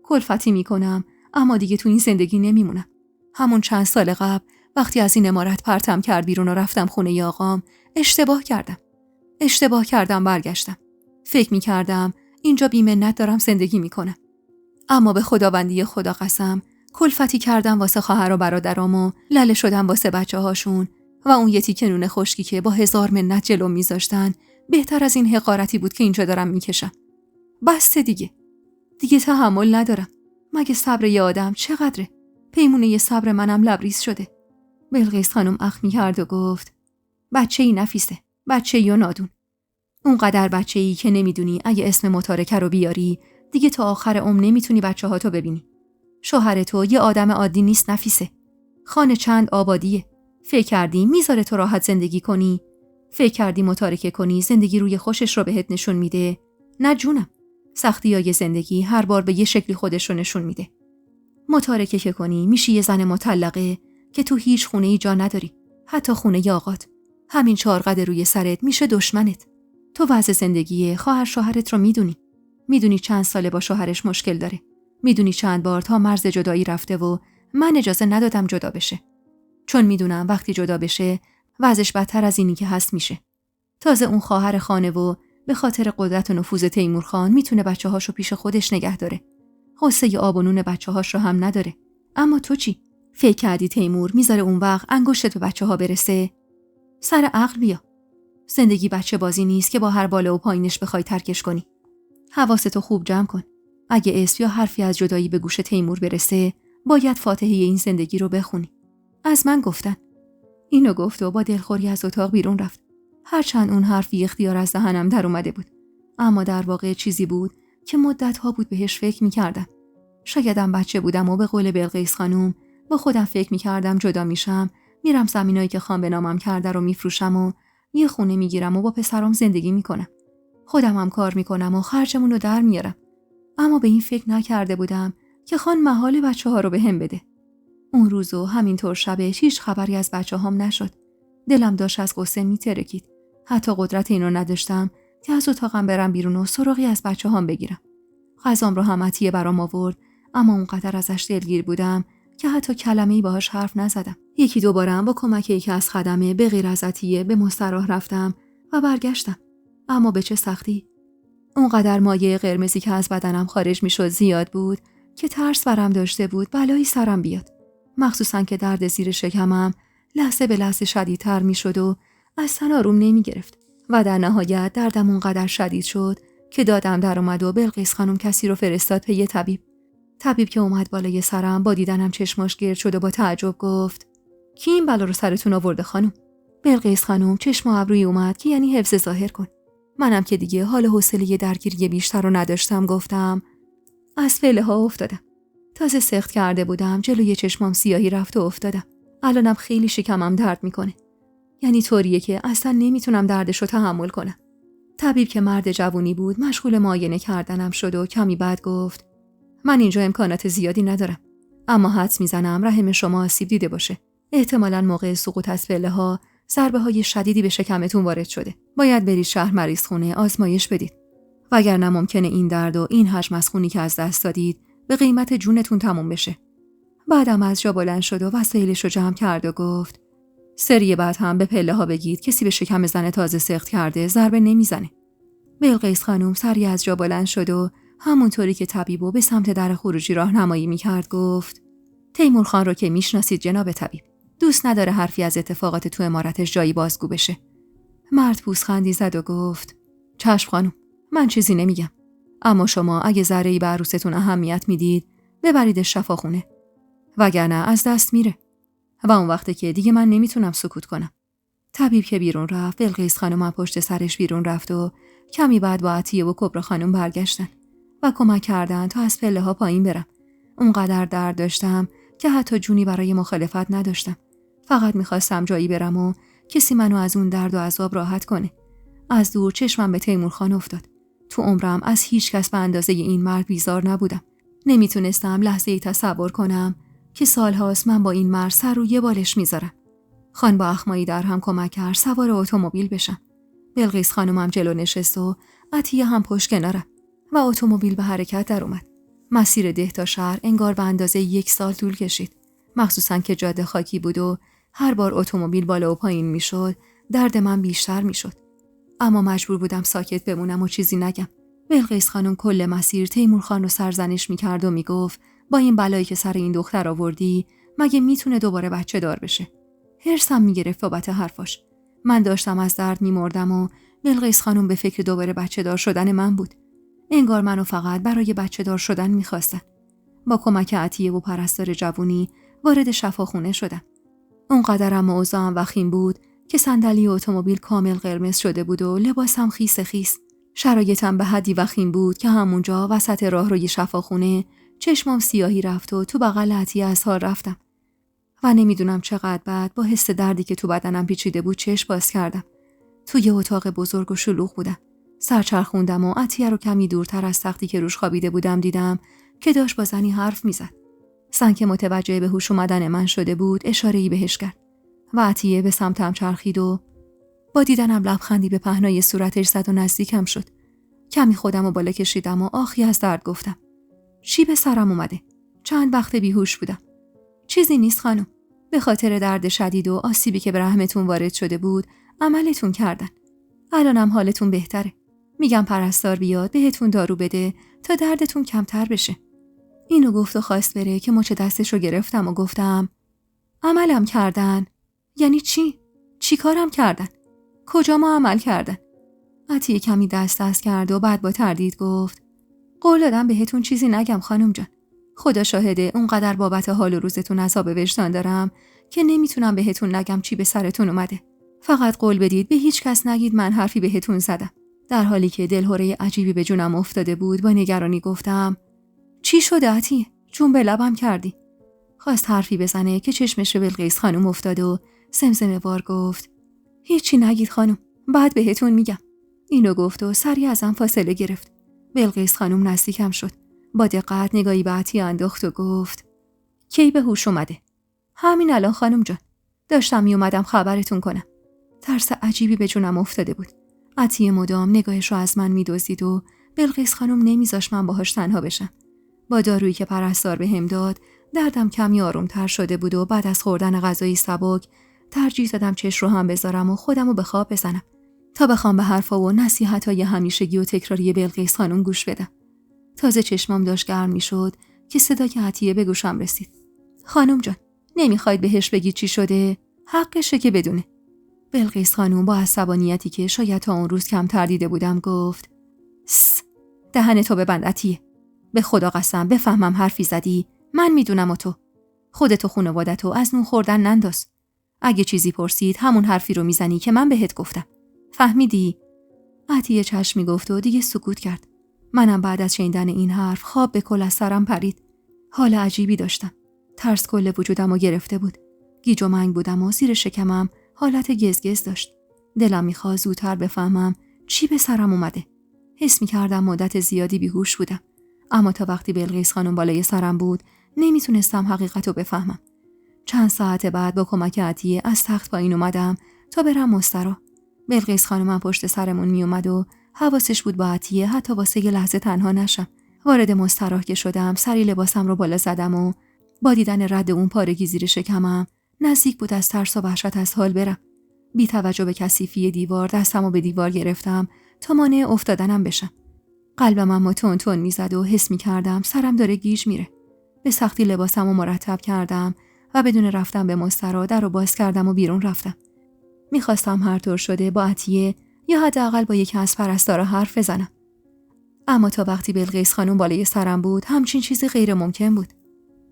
کلفتی میکنم، اما دیگه تو این زندگی نمیمونم. همون چند سال قبل وقتی از این عمارت پرتم کرد بیرون و رفتم خونه ی آقام، اشتباه کردم برگشتم. فکر میکردم اینجا بی‌منت دارم زندگی میکنم. اما به خداوندی خدا قسم، کلفتی کردم واسه خواهر و برادرام و لله شدم واسه بچه‌هاشون و اون یه تیکه نون خشکی که با 1000 منت جلوم میذاشتن بهتر از این حقارتی بود که اینجا دارم میکشم. بس دیگه تحمل ندارم. مگه صبر یه آدم چقدره؟ پیمونه یه صبر منم لبریز شده. بلقیس خانم اخ می‌کرد و گفت: بچه‌ای نفیسه، بچه‌ای و نادون. اونقدر بچه‌ای که نمیدونی اگه اسم متارکه رو بیاری دیگه تا آخر عمر نمیتونی بچه‌هاتو ببینی. شوهر تو یه آدم عادی نیست نفیسه. خانه چند آبادیه. فکر کردی میذاره تو راحت زندگی کنی؟ فکر کردی متارکه کنی زندگی روی خوشش رو بهت نشون میده؟ نه جونم. سختیای زندگی هر بار به یه شکلی خودش رو نشون میده. متارکه که کنی میشی یه زن مطلقه که تو هیچ خونه‌ای جا نداری. حتی خونه ی آقات. همین 4 قد روی سرت میشه دشمنت. تو وضع زندگی خواهر شوهرت رو میدونی چند ساله با شوهرش مشکل داره. میدونی چند بار تا مرز جدایی رفته و من اجازه ندادم جدا بشه. چون میدونم وقتی جدا بشه وضعش بدتر از اینی که هست میشه. تازه اون خواهر خانه و به خاطر قدرت و نفوذ تیمور خان میتونه بچه‌هاشو پیش خودش نگه داره. قصه آب و نون بچه‌هاش رو هم نداره. اما تو چی؟ فکر کردی تیمور میذاره اون وقت انگشتت به بچه‌ها برسه؟ سر عقل بیا. زندگی بچه بازی نیست که با هر بالا و پایینش بخوای ترکش کنی. حواستو خوب جمع کن. اگه اسم یا حرفی از جدایی به گوش تیمور برسه، باید فاتحه این زندگی رو بخونی. از من گفتن. اینو گفت و با دلخوری از اتاق بیرون رفت. هرچند اون حرفی اختیار از دهنم در اومده بود، اما در واقع چیزی بود که مدت‌ها بود بهش فکر می‌کردم. شایدم بچه بودم و به قول بلقیس خانوم با خودم فکر می‌کردم جدا میشم، میرم زمینایی که خان به نامم کرده رو میفروشم و یه خونه میگیرم و با پسرام زندگی میکنم. خودم هم کار میکنم و خرجمون رو در میارم. اما به این فکر نکرده بودم که خان محال بچه‌ها رو بهم بده. اون روز و همینطور شبش هیچ خبری از بچه‌هام نشد. دلم داشت از غصه میترکید. حتی قدرت اینو نداشتم که از اتاقم برم بیرون و سراغی از بچه‌هام بگیرم. غذام رو هم عطیه برام آورد، اما اونقدر ازش دلگیر بودم که حتی کلمه‌ای باهاش حرف نزدم. یکی دو بارم با کمک یکی از خدمه به غیر از عطیه به مستراح رفتم و برگشتم. اما به چه سختی. اونقدر مایع قرمزی که از بدنم خارج میشد زیاد بود که ترس برم داشته بود بلایی سرم بیاد. مخصوصاً که درد زیر شکمم لحظه به لحظه شدیدتر میشد و اصلا آروم نمیگرفت. و در نهایت دردم اونقدر شدید شد که دادم در اومد و بلقیس خانم کسی رو فرستاد به یه طبیب که اومد بالای سرم با دیدنم چشماش گرد شد و با تعجب گفت: کی این بلا رو سرتون آورده خانم؟ بلقیس خانم چشم و ابروی اومد که یعنی حفظ ظاهر کن. منم که دیگه حال حوصله درگیری بیشتر رو نداشتم گفتم: از فله ها افتادم. تازه سخت کرده بودم، جلوی چشمام سیاهی رفت و افتادم. الانم خیلی شکمم درد میکنه. یعنی طوریه که اصلا نمیتونم دردشو تحمل کنم. طبیب که مرد جوونی بود مشغول معاینه کردنم شد و کمی بعد گفت: من اینجا امکانات زیادی ندارم، اما حدس میزنم رحم شما آسیب دیده باشه. احتمالاً موقع سقوط از پله ها ضربه های شدیدی به شکمتون وارد شده. باید برید شهر مریض خونه آزمایش بدید. وگرنه ممکنه این درد و این حجم از خونی که از دست دادید به قیمت جونتون تموم بشه. بعدم از جا بلند شد و وسایلش رو جمع کرد و گفت: سری بعد هم به پله ها بگید کسی به شکم زن تازه سخت کرده ضربه نمیزنه. بلقیس خانم سری از جا بلند شد و همونطوری که طبیبو به سمت در خروجی راهنمایی میکرد گفت: تیمور خان رو که میشناسید جناب طبیب. دوست نداره حرفی از اتفاقات تو عمارتش جایی بازگو بشه. مرد پوزخندی زد و گفت: چشم خانم، من چیزی نمیگم. اما شما اگه ذره‌ای به عروستون اهمیت میدید ببریدش شفاخونه. وگرنه از دست میره. و اون وقته که دیگه من نمیتونم سکوت کنم. طبیب که بیرون رفت، بلقیس خانم پشت سرش بیرون رفت و کمی بعد با عطیه و کبرا خانم برگشتن و کمک کردن تا از پله ها پایین برم. اونقدر درد داشتم که حتی جونی برای مخالفت نداشتم. فقط میخواستم جایی برم و کسی منو از اون درد و عذاب راحت کنه. از دور چشمم به تیمور خان افتاد. تو عمرم از هیچ کس به اندازه این مرد بیزار نبودم. نمیتونستم لحظه‌ای تصور کنم که سالهاست من با این مرد سر روی بالش میذارم. خان با اخمایی در هم کمک کرد سوار اتومبیل بشم. بلقیس خانمم جلو نشست و عطیه هم پشت کنارم و اتومبیل به حرکت در اومد. مسیر ده تا شهر انگار به اندازه 1 سال طول کشید. مخصوصاً که جاده خاکی بود و هر بار اتومبیل بالا و پایین میشد درد من بیشتر میشد. اما مجبور بودم ساکت بمونم و چیزی نگم. بلقیس خانم کل مسیر تیمور خان رو سرزنش میکرد و میگفت: با این بلایی که سر این دختر آوردی مگه میتونه دوباره بچه دار بشه؟ هرسم میگرفت بابت حرفاش. من داشتم از درد میمردم و بلقیس خانم به فکر دوباره بچه دار شدن من بود. انگار منو فقط برای بچه دار شدن میخواستن. با کمک عطیه و پرستار جوونی وارد شفاخونه شدم. اونقدرم اوضاعم وخیم بود که صندلی اتومبیل کامل قرمز شده بود و لباسم خیس خیس. شرایطم به حدی وخیم بود که همونجا وسط راهروی شفاخونه چشمام سیاهی رفت و تو بغل عطیه از حال رفتم. و نمیدونم چقدر بعد با حس دردی که تو بدنم پیچیده بود چشم باز کردم. توی اتاق بزرگ و شلوغ بودم. سرچرخوندم و عطیه رو کمی دورتر از تختی که روش خوابیده بودم دیدم که داشت با زنی حرف میزد. زن که متوجه به هوش اومدن من شده بود اشاره‌ای بهش کرد و عطیه به سمتم چرخید و با دیدنم لبخندی به پهنای صورتش زد و نزدیکم شد. کمی خودم رو بالا کشیدم و آخی از درد گفتم: چی به سرم اومده؟ چند وقت بیهوش بودم. چیزی نیست خانم. به خاطر درد شدید و آسیبی که به رحمتون وارد شده بود عملتون کردن. الانم حالتون بهتره. میگم پرستار بیاد بهتون دارو بده تا دردتون کمتر بشه. اینو گفت و خواست بره که مچ دستش رو گرفتم و گفتم: عملم کردن؟ یعنی چی؟ چی کارم کردن؟ کجا ما عمل کردن؟ عطیه کمی دست کرد و بعد با تردید گفت: قول دادم بهتون چیزی نگم خانم جان. خدا شاهده اونقدر بابت حال و روزتون عذاب وجدان دارم که نمیتونم بهتون نگم چی به سرتون اومده. فقط قول بدید به هیچ کس نگید من حرفی بهتون زدم. در حالی که دلهره عجیبی به جونم افتاده بود با نگرانی گفتم: چی شده عطیه؟ جون به لبم کردی. خواست حرفی بزنه که چشمش به بلقیس خانم افتاد و زمزمه وار گفت: هیچی نگید خانم، بعد بهتون میگم. اینو گفت و سری ازم فاصله گرفت. بلقیس خانم نزدیکم شد. با دقت نگاهی به عطیه انداخت و گفت: کی به هوش اومده؟ همین الان خانم جان. داشتم می اومدم خبرتون کنم. ترس عجیبی به جونم افتاده بود. عطیه مدام نگاهش رو از من می‌دزدید و بلقیس خانم نمیذاش من باهاش تنها بشم. با دارویی که پرستار بهم داد دردم کمی آرومتر شده بود و بعد از خوردن غذای سبک ترجیح دادم چش رو هم بذارم و خودمو به خواب بزنم تا بخوام به حرفا و نصیحت‌های همیشگی و تکراری بلقیس خانم گوش بدم. تازه چشمام داشت گرم میشد که صدای عطیه به گوشم رسید. خانم جان، نمیخواید بهش بگید چی شده؟ حقشه که بدونه. بلقیس خانم با عصبانیتی که شاید تا اون روز کمتر دیده بودم گفت: دهنتو ببند عطیه. به خدا قسم بفهمم حرفی زدی، من میدونم و تو. خودت و خانواده‌تو از نون خوردن ننداز. اگه چیزی پرسید همون حرفی رو میزنی که من بهت گفتم. فهمیدی؟ عطیه چشمی گفت و دیگه سکوت کرد. منم بعد از شنیدن این حرف خواب به کل از سرم پرید. حال عجیبی داشتم. ترس کل وجودمو گرفته بود. گیج و منگ بودم و زیر شکمم حالت گزگز داشت. دلم می‌خواست زودتر بفهمم چی به سرم اومده. حس می‌کردم مدت زیادی بیهوش بودم. اما تا وقتی بلقیس خانم بالای سرم بود نمیتونستم حقیقتو بفهمم. چند ساعت بعد با کمک عطیه از تخت پایین اومدم تا برم مستراح. بلقیس خانم پشت سرمون می اومد و حواسش بود با عطیه حتی واسه یه لحظه تنها نشم. وارد مستراح که شدم سری لباسم رو بالا زدم و با دیدن رد اون پارگی زیر شکمم نزدیک بود از ترس و وحشت از حال برم. بی توجه به کثیفی دیوار دستمو به دیوار گرفتم تا مانع افتادنم بشم. قلبم اما تون تون میزد و حس می‌کردم سرم داره گیج میره. به سختی لباسمو مرتب کردم و بدون رفتن به مستراح در رو باز کردم و بیرون رفتم. میخواستم هر طور شده با عطیه یا حداقل با یکی از پرستارا حرف بزنم. اما تا وقتی بلقیس خانم بالای سرم بود همچین چیزی غیر ممکن بود.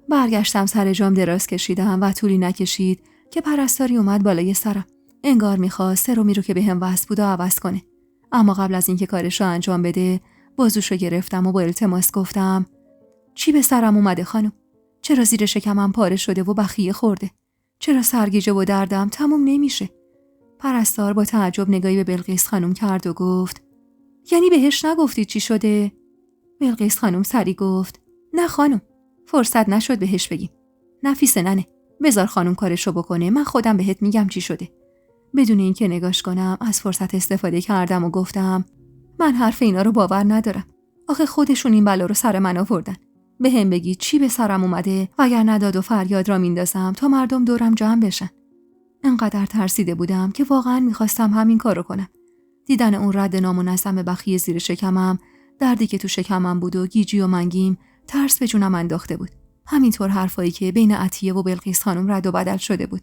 برگشتم سر جام دراز کشیدم و طولی نکشید که پرستاری اومد بالای سرم. انگار میخواست سرومی رو که بهم وصل بود و عوض کنه. اما قبل از اینکه کارش رو انجام بده بازوشو گرفتم و با التماس گفتم: چی به سرم اومده خانم؟ چرا زیر شکمم پاره شده و بخیه خورده؟ چرا سرگیجه و دردم تموم نمیشه؟ پرستار با تعجب نگاهی به بلقیس خانم کرد و گفت: یعنی بهش نگفتید چی شده؟ بلقیس خانم سری گفت: نه خانم، فرصت نشد بهش بگیم. نفیسه ننه، بذار خانم کارشو بکنه، من خودم بهت میگم چی شده. بدون اینکه نگاش کنم از فرصت استفاده کردم و گفتم: من حرف اینا رو باور ندارم. آخه خودشون این بلا رو سر من آوردن. بهم بگید چی به سرم اومده وگرنه داد و فریاد را میندازم تا مردم دورم جمع بشن. انقدر ترسیده بودم که واقعا میخواستم همین کارو کنم. دیدن اون رد نامنظم بخیه زیر شکمم، دردی که تو شکمم بود و گیجی و منگیم ترس به جونم انداخته بود. همینطور حرفایی که بین عطیه و بلقیس خانم رد و بدل شده بود.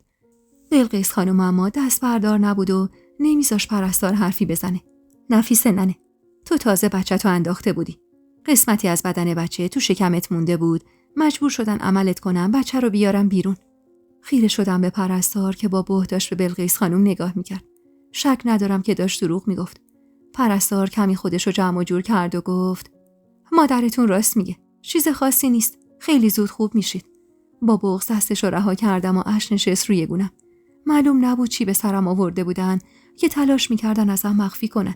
بلقیس خانم اما دست بردار نبود و نمیذاش پرستار حرفی بزنه. نفیسه ننه، تو تازه بچه‌تو انداخته بودی. قسمتی از بدن بچه تو شکمت مونده بود. مجبور شدن عملت کنم بچه رو بیارم بیرون. خیره شدم به پرستار که با بهت داشت به بلقیس خانم نگاه میکرد. شک ندارم که داشت دروغ میگفت. پرستار کمی خودشو جمع و جور کرد و گفت: مادرتون راست میگه. چیز خاصی نیست. خیلی زود خوب میشید. با بغض دستشو رها کردم و اشک نشست روی گونم. معلوم نبود چی به سرم آورده بودن که تلاش میکردن ازم مخفی کنن.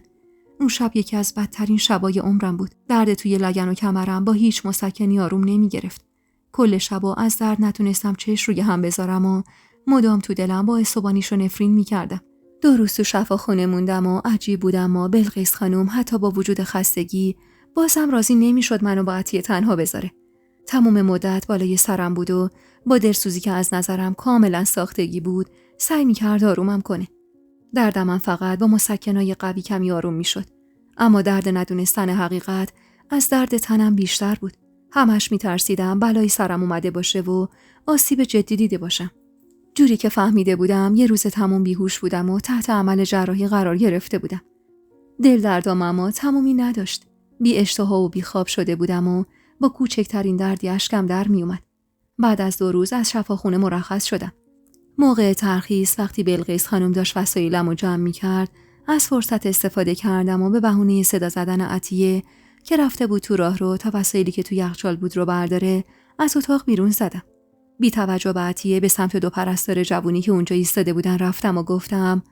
اون شب یکی از بدترین شبای عمرم بود. درد توی لگن و کمرم با هیچ مسکنی آروم نمیگرفت. کل شبا از درد نتونستم چش روی هم بذارم و مدام تو دلم با عصبانیش و نفرین میکردم. 2 روز تو شفاخونه موندم و عجیب بودم و بلقیس خانم حتی با وجود خستگی بازم راضی نمیشد منو با عطیه تنها بذاره. تمام مدت بالای سرم بود و با دلسوزی که از نظرم کاملا ساختگی بود سعی میکرد آرومم کنه. دردم من فقط با مسکنای قوی کمی آروم میشد. اما درد ندونستن حقیقت از درد تنم بیشتر بود. همش میترسیدم بلایی سرم اومده باشه و آسیب جدی دیده باشم. جوری که فهمیده بودم یه روز تموم بیهوش بودم و تحت عمل جراحی قرار گرفته بودم. دل دردام اما تمومی نداشت. بی اشتها و بی خواب شده بودم و با کوچکترین دردی اشکم در می اومد. بعد از 2 روز از شفاخونه مرخص شدم. موقع ترخیص وقتی بلقیس خانم داشت وسایلمو جمع می کرد از فرصت استفاده کردم و به بهونه صدا زدن عطیه که رفته بود تو راه رو تا وسایلی که تو یخچال بود رو برداره از اتاق بیرون زدم. بی توجه به عطیه به سمت 2 پرستار جوونی که اونجا ایستاده بودن رفتم و گفتم: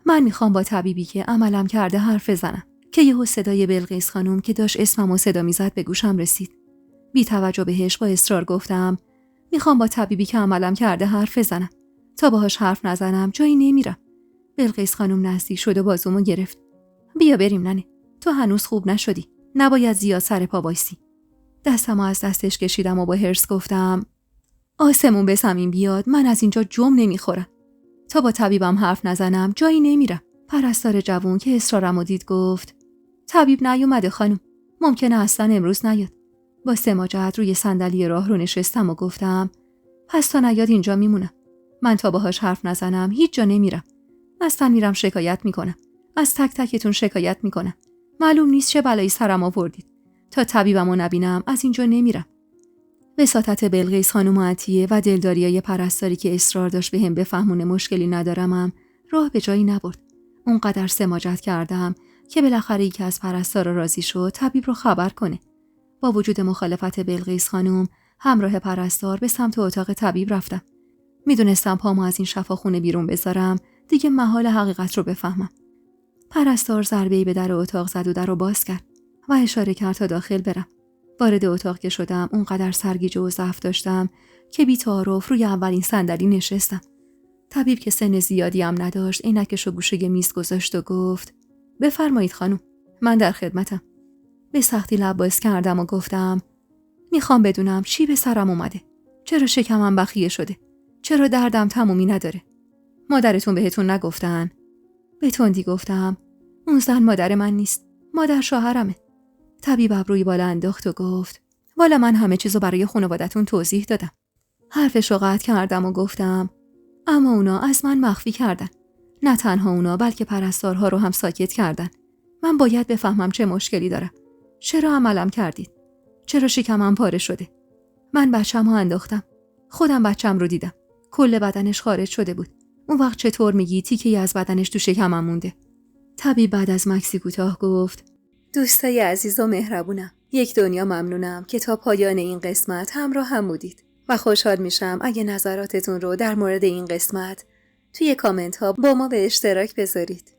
من میخوام با طبیبی که عملم کرده حرف بزنم. که یهو صدای بلقیس خانم که داشت اسممو صدا میزد به گوشم رسید. بی توجه بهش با اصرار گفتم: میخوام با طبیبی که عملم کرده حرف بزنم. تا باهاش حرف نزنم جایی نمیرم. بلقیس خانم نزدیک شد و بازومو گرفت. بیا بریم ننه. تو هنوز خوب نشدی. نباید زیاد سر پا بایسی. دستمو از دستش کشیدم و با حرص گفتم آسمون به زمین بیاد، من از اینجا جم نمیخورم. تا با طبیبم حرف نزنم جایی نمیرم. پرستار جوون که اصرارمو دید گفت طبیب نیومده خانم، ممکنه اصلا امروز نیاد. با سماجت روی صندلی راهرو نشستم و گفتم پس تا نیاد اینجا میمونم. من تا باهاش حرف نزنم هیچ جا نمیرم. اصلا میرم شکایت میکنم. از تک تکتون شکایت میکنم. معلوم نیست چه بلایی سرم آوردید. تا طبیبمو نبینم از اینجا نمیرم. وساطت بلقیس خانم عطیه و دلداریای پرستاری که اصرار داشت بهم بفهمونه مشکلی ندارمم راه به جایی نبرد. اونقدر سماجت کردم که بالاخره یکی از پرستارا راضی شد طبیب رو خبر کنه. با وجود مخالفت بلقیس خانم همراه پرستار به سمت اتاق طبیب رفتم. میدونستم پامو از این شفاخونه بیرون بذارم دیگه محال حقیقت رو بفهمم. پرستار ضربه‌ای به در اتاق زد و در رو باز کرد و اشاره کرد تا داخل برم. وارد اتاق که شدم اونقدر سرگیجه و ضعف داشتم که بی تعارف روی اولین صندلی نشستم. طبیب که سن زیادی هم نداشت عینکش رو گوشه میز گذاشت و گفت بفرمایید خانم، من در خدمتم. به سختی لب باز کردم و گفتم میخوام بدونم چی به سرم اومده. چرا شکمم بخیه شده؟ چرا دردم تمومی نداره؟ مادرتون بهتون نگفتن؟ به تندی گفتم اون زن مادر من نیست، مادر شوهرمه. طبیب ابروی بالا انداخت و گفت والا من همه چیزو برای خانوادتون توضیح دادم. حرفشو قطع کردم و گفتم اما اونا از من مخفی کردن. نه تنها اونا بلکه پرستارها رو هم ساکت کردن. من باید بفهمم چه مشکلی دارم. چرا عملم کردید؟ چرا شکمم پاره شده؟ من بچه‌مو انداختم. خودم بچه‌م رو دیدم. کل بدنش خارج شده بود. اون وقت چطور میگی تیکه‌ای از بدنش تو شکمم مونده؟ طبیب بعد از مکسی کوتاه گفت دوستای عزیز و مهربونم، یک دنیا ممنونم که تا پایان این قسمت همراه هم بودید و خوشحال میشم اگه نظراتتون رو در مورد این قسمت توی کامنت ها با ما به اشتراک بذارید.